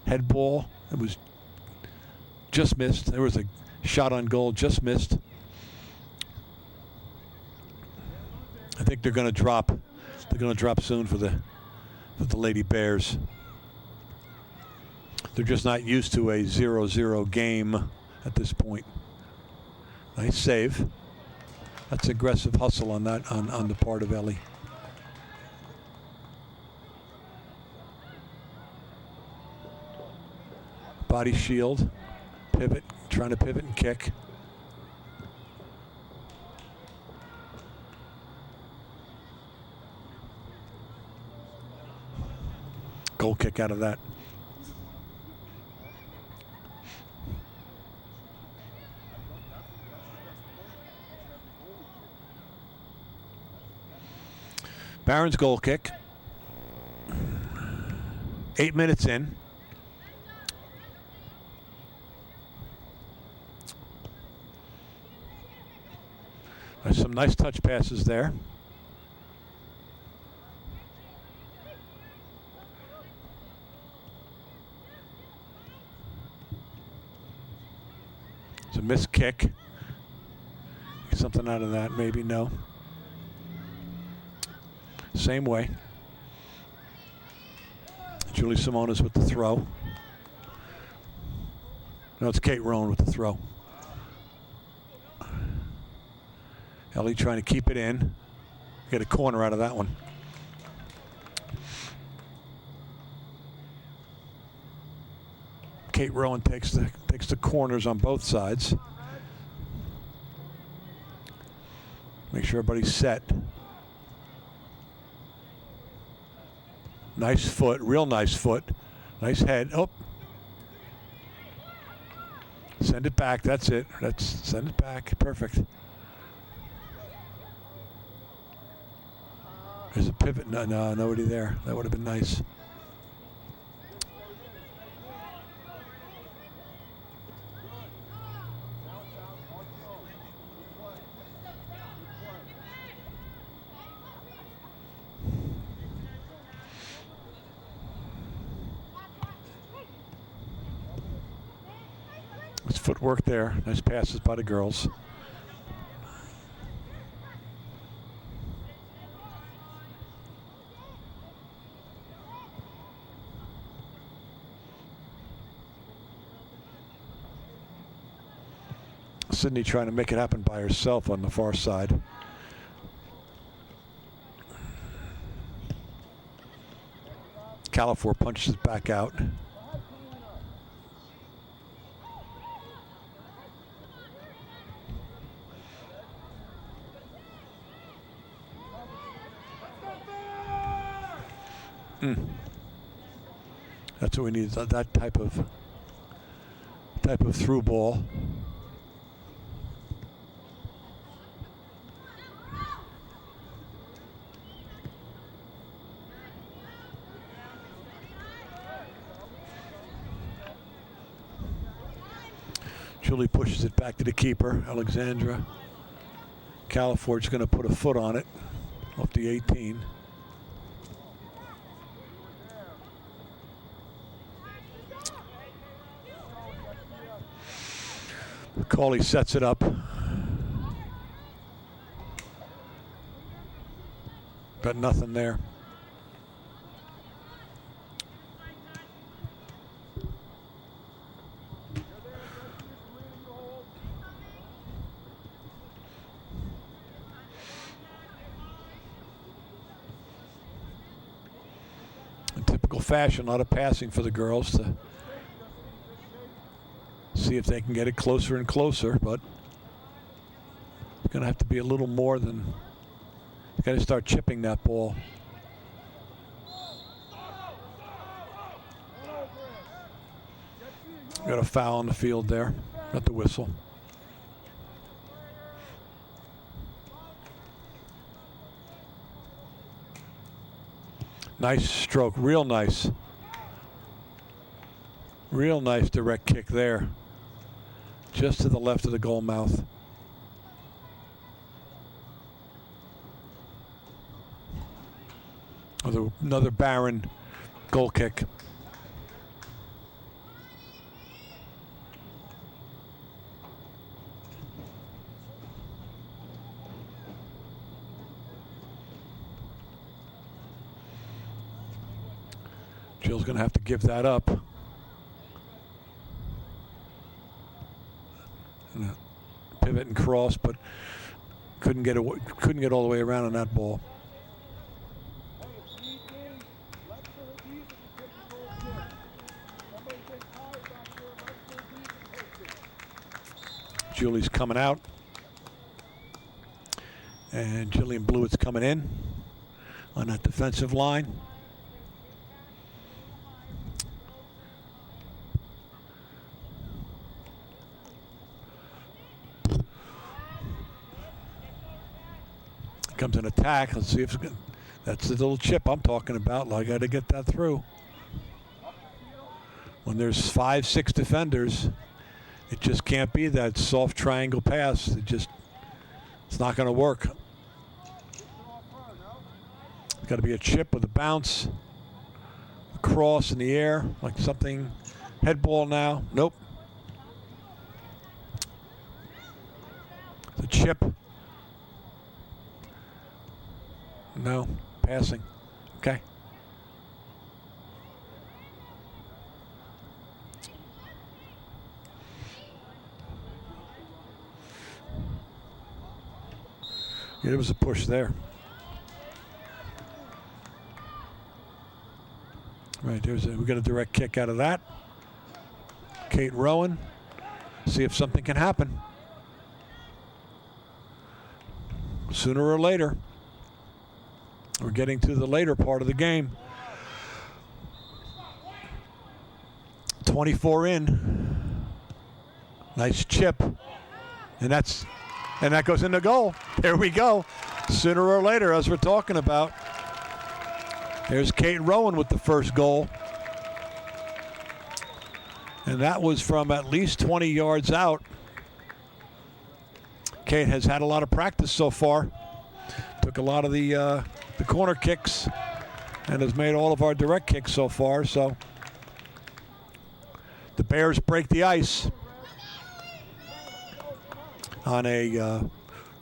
head ball, it was just missed. There was a shot on goal, just missed. I think they're going to drop. They're going to drop soon for the Lady Bears. They're just not used to a 0-0 game at this point. Nice save. That's aggressive hustle on that on the part of Ellie. Body shield, pivot, trying to pivot and kick. Goal kick out of that. Barron's goal kick. 8 minutes in. There's some nice touch passes there. It's a missed kick. Something out of that, maybe, no. Same way. Julie Simonis with the throw. No, it's Kate Rowan with the throw. Ellie trying to keep it in. Get a corner out of that one. Kate Rowan takes the corners on both sides. Make sure everybody's set. Nice foot, real nice foot. Nice head. Oh. Send it back. That's it. Send it back. Perfect. There's a pivot. No, nobody there. That would have been nice. Nice footwork there. Nice passes by the girls. Sydney trying to make it happen by herself on the far side. Califor punches it back out. That's what we need, that type of through ball. Julie pushes it back to the keeper, Alexandra. Califort's going to put a foot on it, off the 18. Cauley sets it up. But nothing there. In typical fashion, a lot of passing for the girls to see if they can get it closer and closer, but it's going to have to be a little more than, got to start chipping that ball. Got a foul on the field there, got the whistle. Nice stroke, real nice. Real nice direct kick there. Just to the left of the goal mouth. Another Barron goal kick. Jill's going to have to give that up. And pivot and cross, but couldn't get all the way around on that ball. Julie's coming out, and Jillian Blewett's coming in on that defensive line. Comes an attack. Let's see if it's good. That's the little chip I'm talking about. I got to get that through. When there's 5, 6 defenders, it just can't be that soft triangle pass. It's not going to work. It's got to be a chip with a bounce, a cross in the air, like something. Head ball now. Nope. It's a chip. No, passing. Okay. Yeah, there was a push there. Right, we got a direct kick out of that. Kate Rowan. See if something can happen. Sooner or later. We're getting to the later part of the game. 24 in. Nice chip. And that goes in the goal. There we go. Sooner or later, as we're talking about. There's Kate Rowan with the first goal. And that was from at least 20 yards out. Kate has had a lot of practice so far. Took a lot of the corner kicks and has made all of our direct kicks so far. So the Bears break the ice on a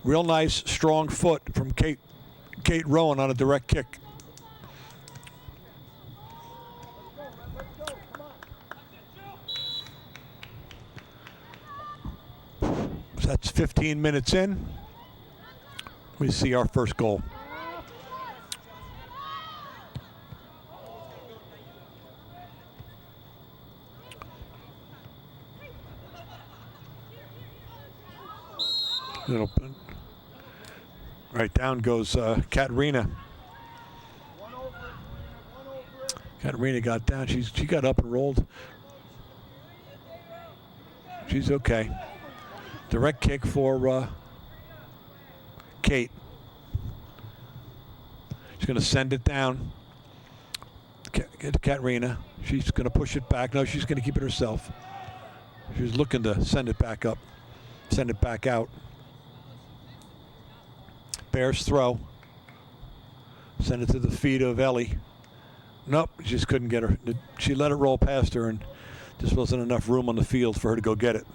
real nice strong foot from Kate Rowan on a direct kick. So that's 15 minutes in. We see our first goal. Right down goes Katerina. Katerina got down. She got up and rolled. She's okay. Direct kick for Kate. She's going to send it down. Get to Katerina. She's going to push it back. No, she's going to keep it herself. She's looking to send it back up. Send it back out. Bears throw. Send it to the feet of Ellie. Nope, just couldn't get her. She let it roll past her, and just wasn't enough room on the field for her to go get it.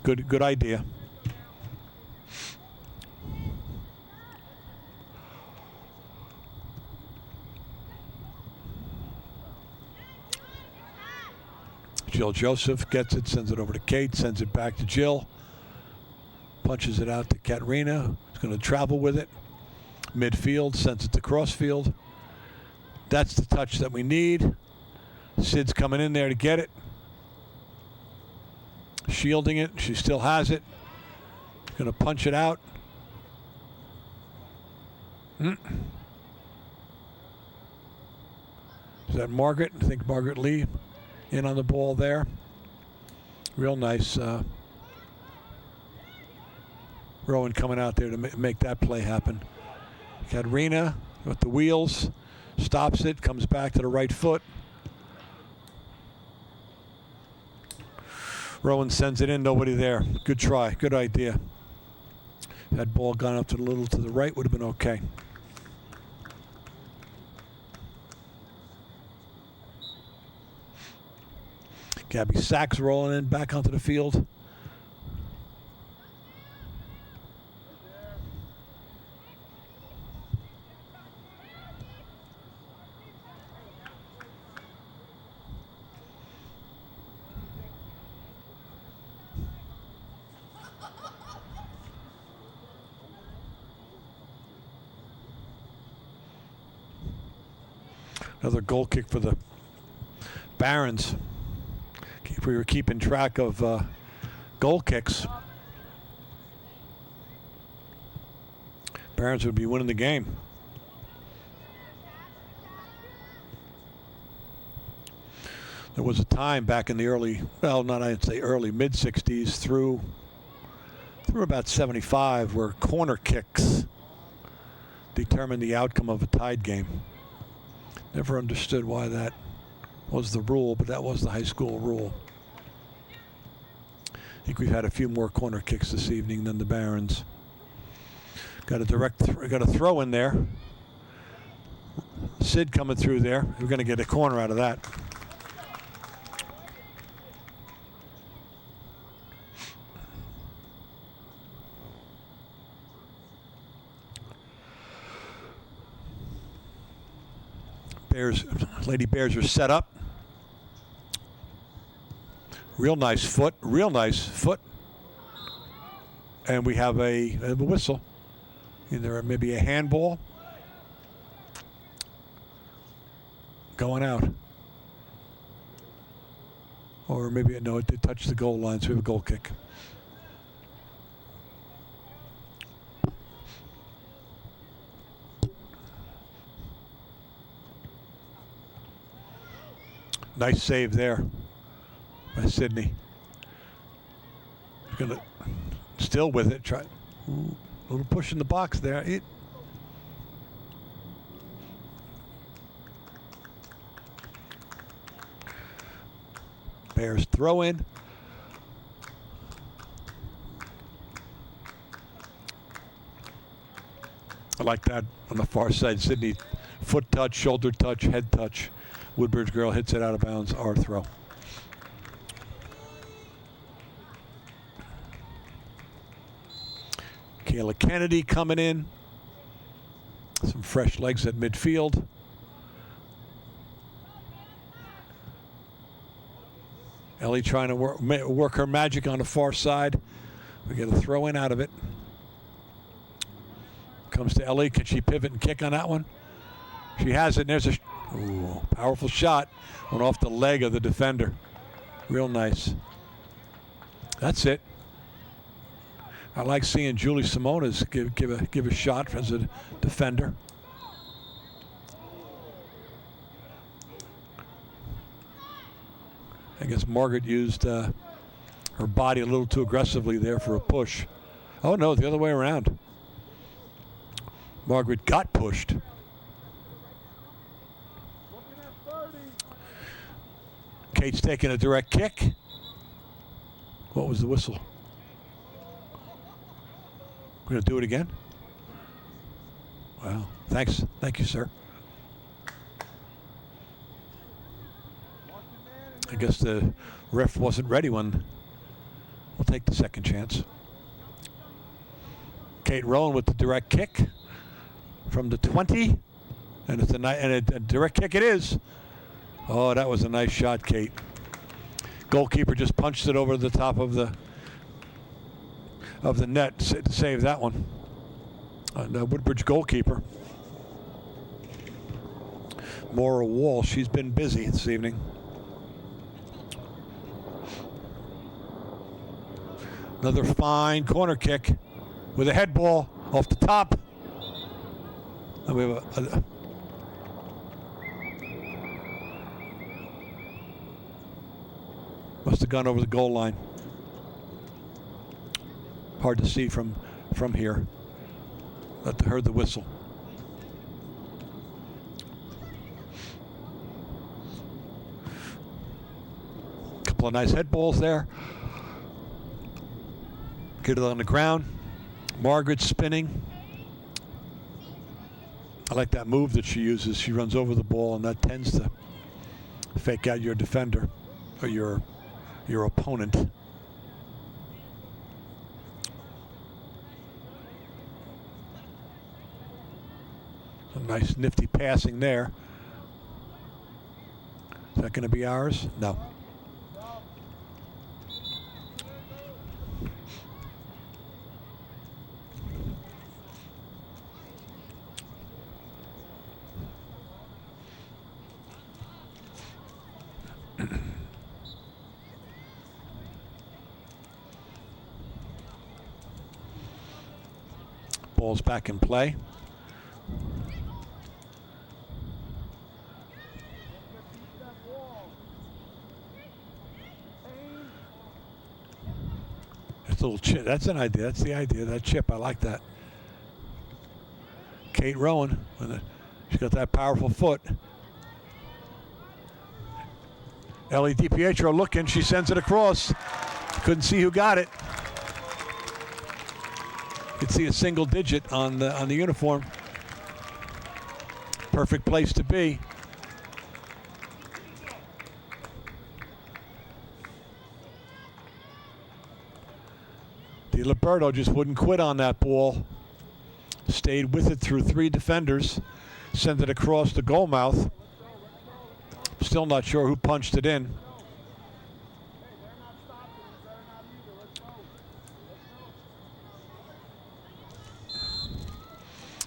Good idea. Jill Joseph gets it, sends it over to Kate, sends it back to Jill. Punches it out to Katerina, who's going to travel with it. Midfield, sends it to crossfield. That's the touch that we need. Sid's coming in there to get it. Shielding it. She still has it. Going to punch it out. Is that Margaret? I think Margaret Lee in on the ball there. Real nice. Rowan coming out there to make that play happen. Katerina with the wheels. Stops it. Comes back to the right foot. Rowan sends it in. Nobody there. Good try. Good idea. Had ball gone up to the right, would have been okay. Gabby Sachs rolling in back onto the field. Another goal kick for the Barons. If we were keeping track of goal kicks, Barons would be winning the game. There was a time back in the early, mid-60s through about 75 where corner kicks determined the outcome of a tied game. Never understood why that was the rule, but that was the high school rule. I think we've had a few more corner kicks this evening than the Barons. Got a throw in there. Sid coming through there. We're going to get a corner out of that. Lady Bears are set up. Real nice foot. And we have a whistle. Either maybe a handball going out. Or maybe, no, it did touch the goal line, so we have a goal kick. Nice save there by Sydney. Gonna still with it. Try a little push in the box there. Bears throw in. I like that on the far side. Sydney, foot touch, shoulder touch, head touch. Woodbridge girl hits it out of bounds. Our throw. Kayla Kennedy coming in. Some fresh legs at midfield. Ellie trying to work her magic on the far side. We get a throw in out of it. Comes to Ellie. Can she pivot and kick on that one? She has it. And there's a powerful shot. Went off the leg of the defender. Real nice. That's it. I like seeing Julie Simonas give a shot as a defender. I guess Margaret used her body a little too aggressively there for a push. Oh no, the other way around. Margaret got pushed. Kate's taking a direct kick. What was the whistle? We're going to do it again? Wow. Thanks. Thank you, sir. I guess the ref wasn't ready when We'll take the second chance. Kate Rowan with the direct kick from the 20. And it's a direct kick it is. Oh, that was a nice shot, Kate. Goalkeeper just punched it over the top of the net to save that one. The Woodbridge goalkeeper, Maura Wall, she's been busy this evening. Another fine corner kick with a head ball off the top. And we have must have gone over the goal line. Hard to see from here. But I heard the whistle. Couple of nice head balls there. Get it on the ground. Margaret spinning. I like that move that she uses. She runs over the ball, and that tends to fake out your defender or your opponent. A nice nifty passing there. Is that going to be ours? No. Ball's back in play. It's a little chip. That's an idea. That's the idea. That chip. I like that. Kate Rowan. She's got that powerful foot. Ellie DiPietro looking. She sends it across. Couldn't see who got it. You can see a single digit on the uniform. Perfect place to be. DiLiberto just wouldn't quit on that ball. Stayed with it through 3 defenders. Sent it across the goal mouth. Still not sure who punched it in.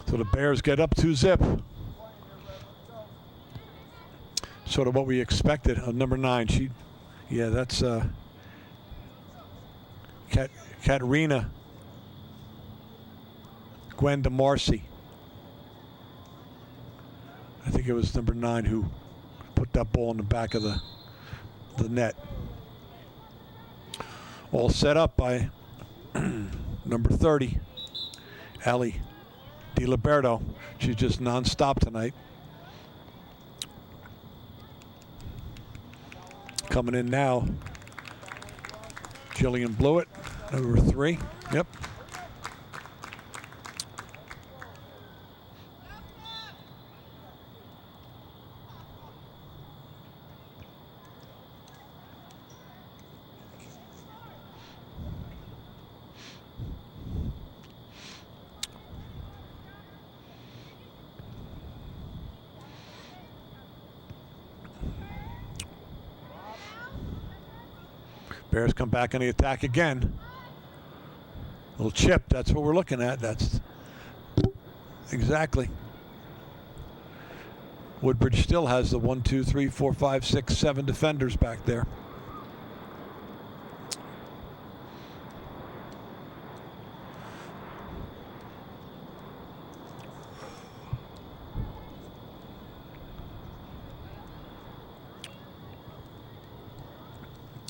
So the Bears get up 2-0. Sort of what we expected. Number 9, that's Katerina Gwen DeMarcy. I think it was number 9 who put that ball in the back of the net. All set up by number 30, Ellie DiLiberto. She's just non-stop tonight. Coming in now, Jillian Blewett, number 3. Yep. Bears come back on the attack again. Little chip, that's what we're looking at. That's exactly. Woodbridge still has the 1, 2, 3, 4, 5, 6, 7 defenders back there.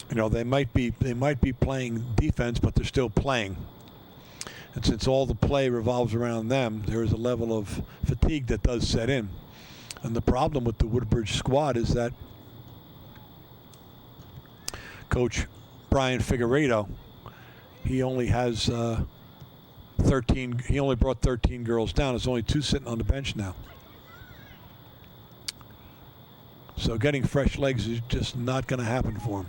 You know, they might be playing defense, but they're still playing. And since all the play revolves around them, there is a level of fatigue that does set in. And the problem with the Woodbridge squad is that Coach Brian Figueredo, he only has 13. He only brought 13 girls down. There's only 2 sitting on the bench now. So getting fresh legs is just not going to happen for him.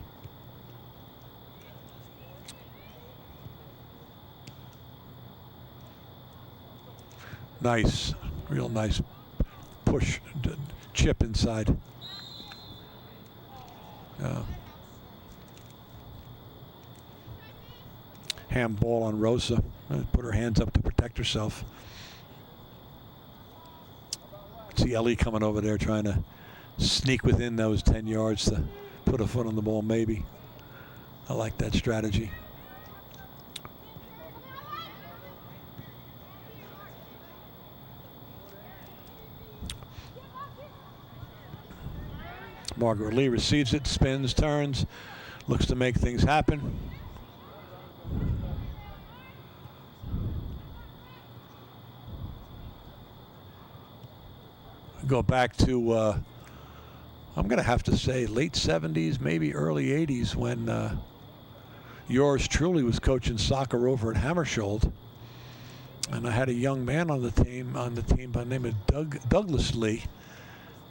Nice, real nice push, chip inside. Handball on Rosa. Put her hands up to protect herself. See Ellie coming over there trying to sneak within those 10 yards to put a foot on the ball, maybe. I like that strategy. Margaret Lee receives it, spins, turns, looks to make things happen. Go back to, I'm going to have to say, late 70s, maybe early 80s, when yours truly was coaching soccer over at Hammersholt. And I had a young man on the team by the name of Douglas Lee.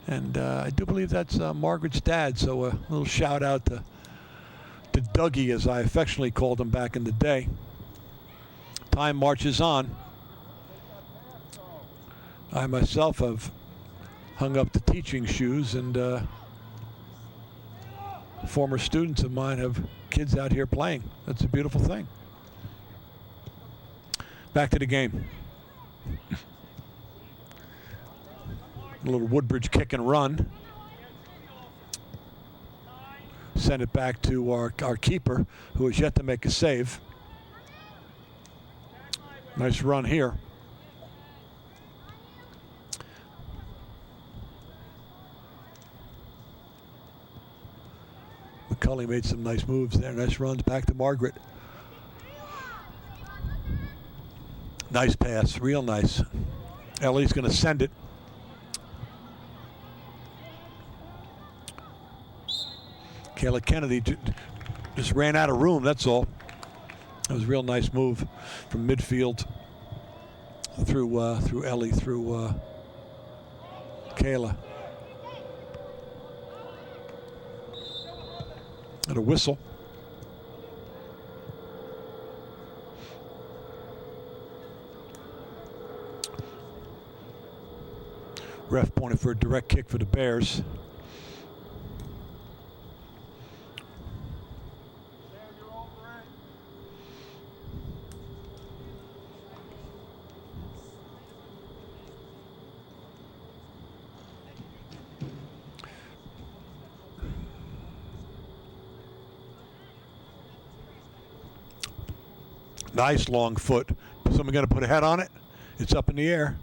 And I do believe that's Margaret's dad, so a little shout out to Dougie, as I affectionately called him back in the day. Time marches on. I myself have hung up the teaching shoes, and former students of mine have kids out here playing. That's a beautiful thing. Back to the game. A little Woodbridge kick and run. Send it back to our keeper, who has yet to make a save. Nice run here. McCulley made some nice moves there. Nice runs back to Margaret. Nice pass, real nice. Ellie's going to send it. Kayla Kennedy just ran out of room, that's all. That was a real nice move from midfield through Ellie, through Kayla. And a whistle. Ref pointed for a direct kick for the Bears. Nice long foot. Someone going to put a head on it? It's up in the air.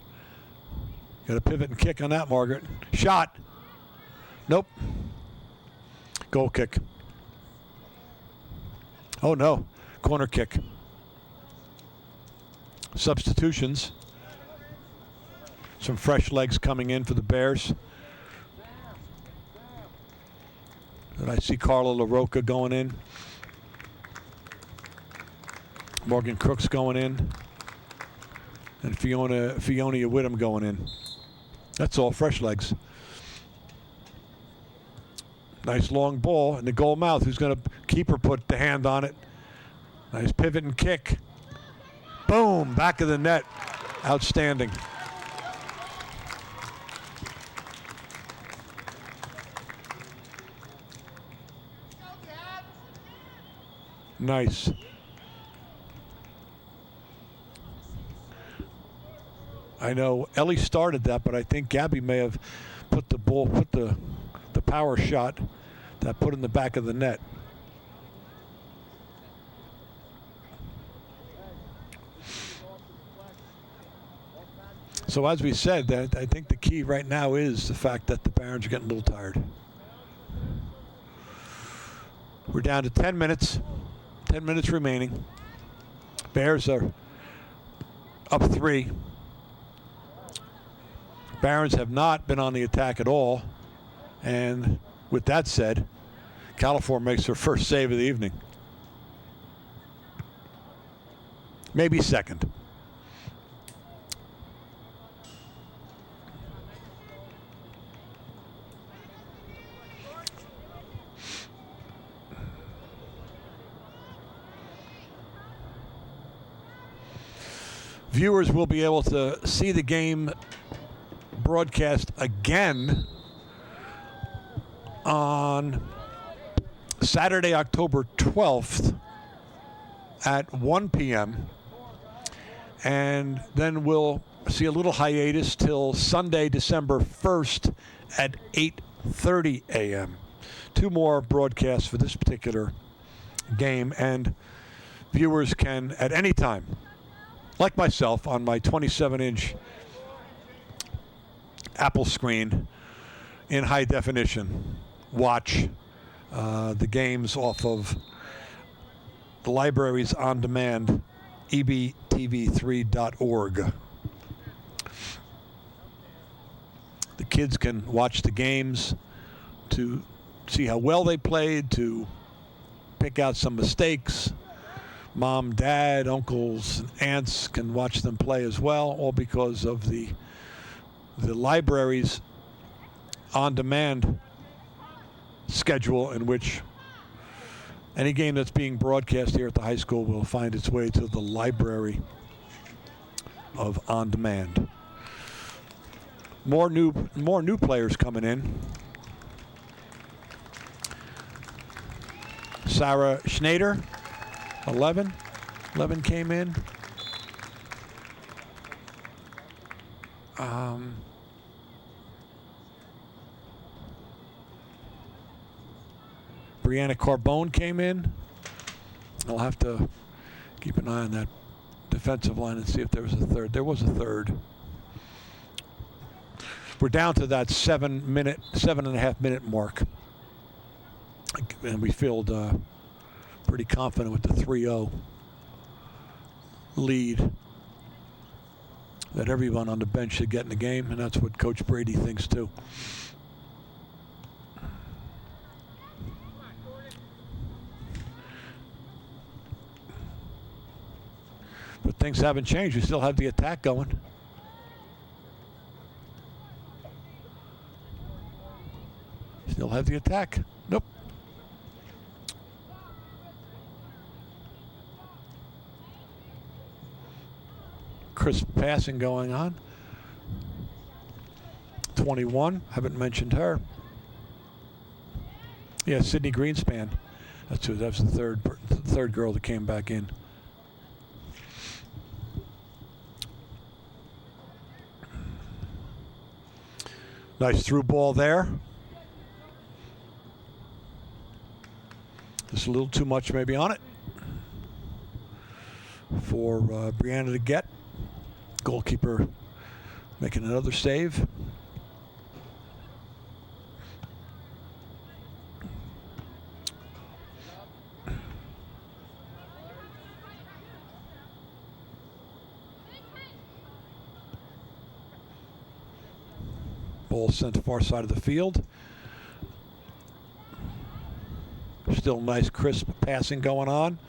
Got to pivot and kick on that, Margaret. Shot. Nope. Goal kick. Oh, no. Corner kick. Substitutions. Some fresh legs coming in for the Bears. And I see Carla LaRocca going in. Morgan Crooks going in. And Fiona Whittam going in. That's all, fresh legs. Nice long ball in the goal mouth. Who's going to keep her put the hand on it? Nice pivot and kick. Boom, back of the net. Outstanding. Nice. I know Ellie started that, but I think Gabby may have put the power shot that put in the back of the net. So as we said, that I think the key right now is the fact that the Barons are getting a little tired. We're down to 10 minutes. 10 minutes remaining. Bears are up 3. Barons have not been on the attack at all. And with that said, California makes her first save of the evening. Maybe second. Viewers will be able to see the game broadcast again on Saturday, October 12th at 1 p.m. And then we'll see a little hiatus till Sunday, December 1st at 8:30 a.m. 2 more broadcasts for this particular game, and viewers can at any time, like myself on my 27-inch Apple screen in high definition, watch the games off of the library's on-demand ebtv3.org. The kids can watch the games to see how well they played, to pick out some mistakes. Mom, dad, uncles, and aunts can watch them play as well, all because of the library's on-demand schedule, in which any game that's being broadcast here at the high school will find its way to the library of on-demand. More new players coming in. Sarah Schneider, 11. 11 came in. Brianna Carbone came in. I'll have to keep an eye on that defensive line and see if there was a third. There was a third. We're down to that 7.5 minute mark. And we feel pretty confident with the 3-0 lead that everyone on the bench should get in the game, and that's what Coach Brady thinks too. But things haven't changed. We still have the attack going. Still have the attack. Nope. Crisp passing going on. 21. Haven't mentioned her. Yeah, Sydney Greenspan. That's who. That's the third girl that came back in. Nice through ball there. Just a little too much maybe on it for Brianna to get. Goalkeeper making another save. Ball sent to far side of the field. Still nice crisp passing going on.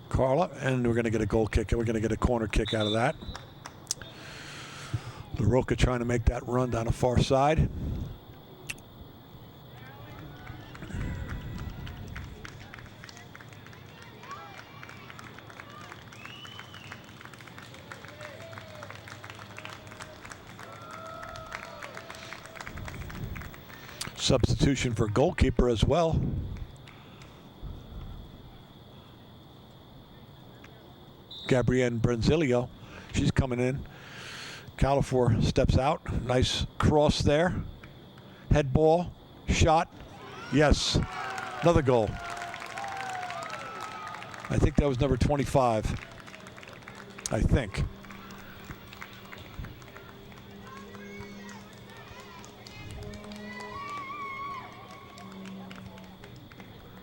Carla, and we're going to get a goal kick. We're going to get a corner kick out of that. LaRocca trying to make that run down the far side. Substitution for goalkeeper as well. Gabrielle Brenzilio, she's coming in. Califor steps out. Nice cross there. Head ball, shot. Yes, another goal. I think that was number 25. I think.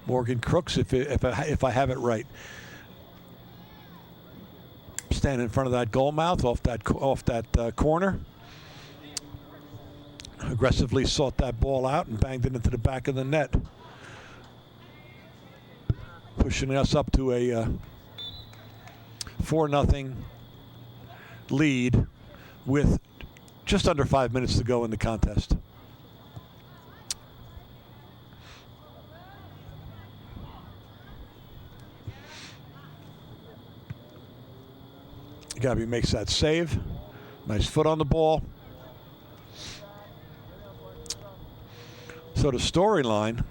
Morgan Crooks, if I have it right. Stand in front of that goal mouth off that corner. Aggressively sought that ball out and banged it into the back of the net. pushing us up to a 4-0 lead with just under 5 minutes to go in the contest. Gabby makes that save. Nice foot on the ball. So the storyline,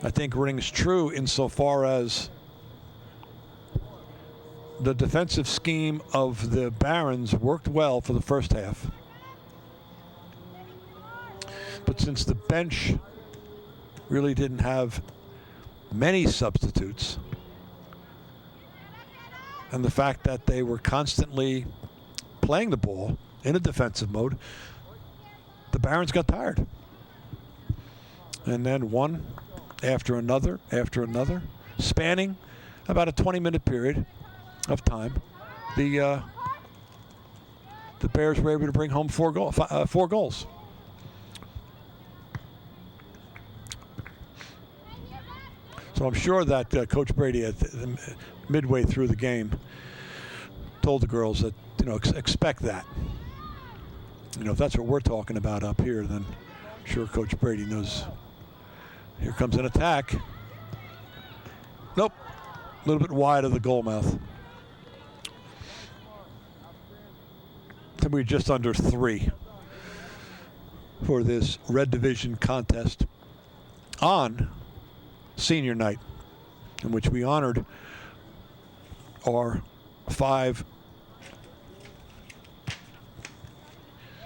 I think, rings true insofar as the defensive scheme of the Barons worked well for the first half. But since the bench really didn't have many substitutes, and the fact that they were constantly playing the ball in a defensive mode, the Barons got tired. And then one after another, spanning about a 20-minute period of time, the Bears were able to bring home 4 goals. So I'm sure that Coach Brady, at midway through the game, told the girls that, expect that. If that's what we're talking about up here, then I'm sure Coach Brady knows. Here comes an attack. Nope. A little bit wide of the goal mouth. So we're just under 3 for this Red Division contest on senior night, in which we honored our 5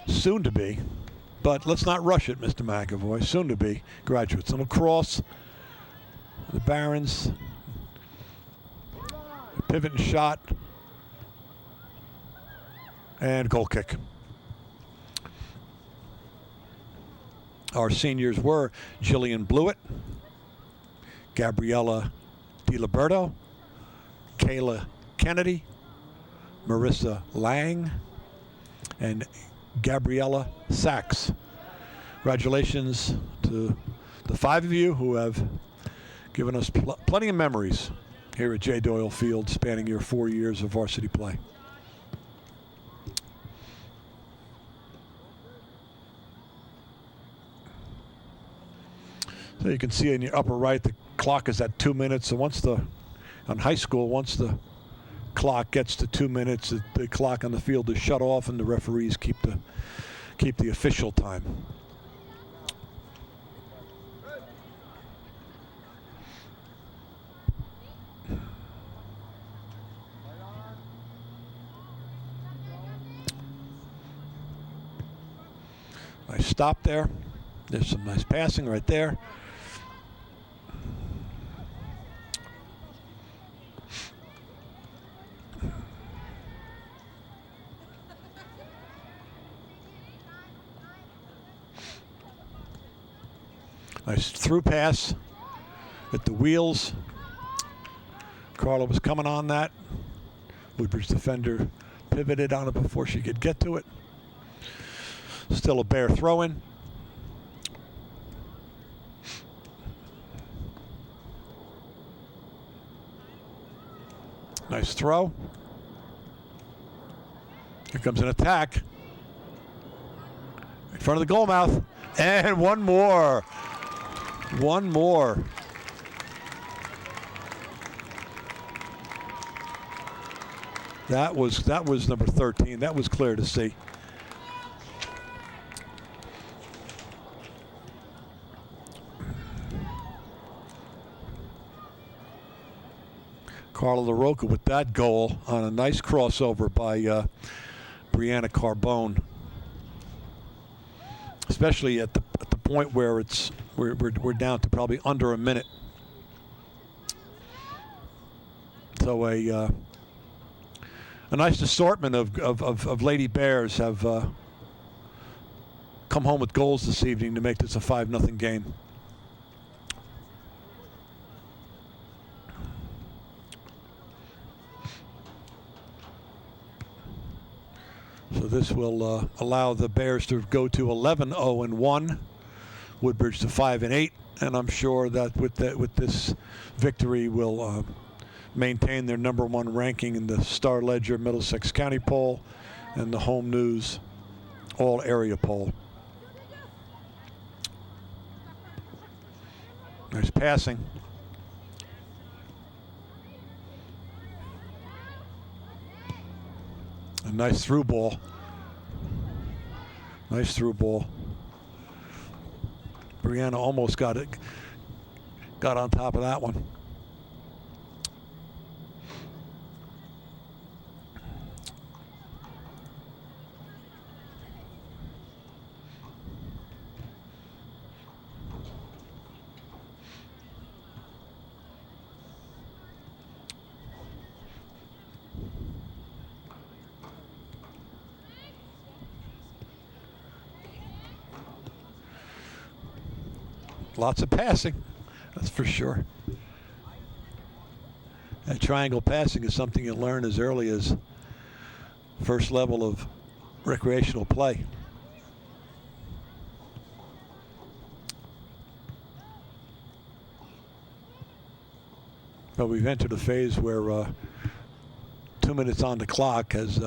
soon-to-be, but let's not rush it, Mr. McEvoy, soon-to-be graduates. And across the Barons, pivot and shot, and goal kick. Our seniors were Jillian Blewett, Gabriella DiLiberto, Kayla Kennedy, Marissa Lang, and Gabriella Sachs. Congratulations to the 5 of you who have given us plenty of memories here at J. Doyle Field, spanning your 4 years of varsity play. So you can see in your upper right, the clock is at 2 minutes. So on high school, once the clock gets to 2 minutes, the clock on the field is shut off, and the referees keep the official time. Nice stop there. There's some nice passing right there. Nice through pass at the wheels. Carla was coming on that. Woodbridge defender pivoted on it before she could get to it. Still a Bear throw-in. Nice throw. Here comes an attack. In front of the goal mouth. And one more. One more. That was number 13. That was clear to see. Carla LaRocca with that goal on a nice crossover by Brianna Carbone. Especially at the point where we're down to probably under a minute. So a nice assortment of Lady Bears have come home with goals this evening to make this a 5-0 game. So this will allow the Bears to go to 11-0-1, Woodbridge to 5-8, and I'm sure that with this victory will maintain their #1 ranking in the Star Ledger Middlesex County poll and the Home News All Area poll. Nice passing. A nice through ball. Nice through ball. Brianna almost got on top of that one. Lots of passing, that's for sure. That triangle passing is something you learn as early as first level of recreational play. But we've entered a phase where 2 minutes on the clock has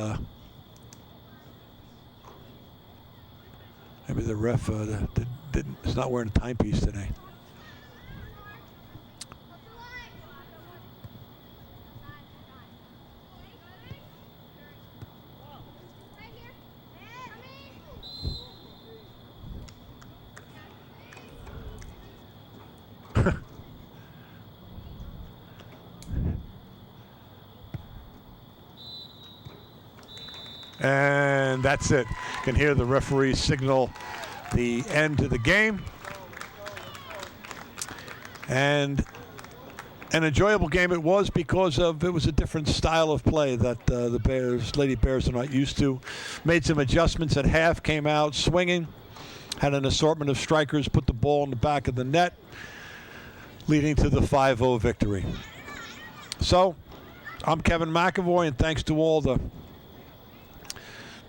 maybe the ref is not wearing a timepiece today. And that's it. You can hear the referee signal the end to the game. And an enjoyable game it was because it was a different style of play that the Bears, Lady Bears, are not used to. Made some adjustments at half, came out swinging, had an assortment of strikers, put the ball in the back of the net, leading to the 5-0 victory. So, I'm Kevin McEvoy, and thanks to all the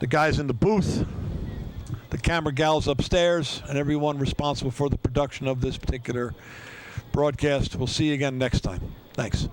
guys in the booth, the camera gals upstairs, and everyone responsible for the production of this particular broadcast. We'll see you again next time. Thanks.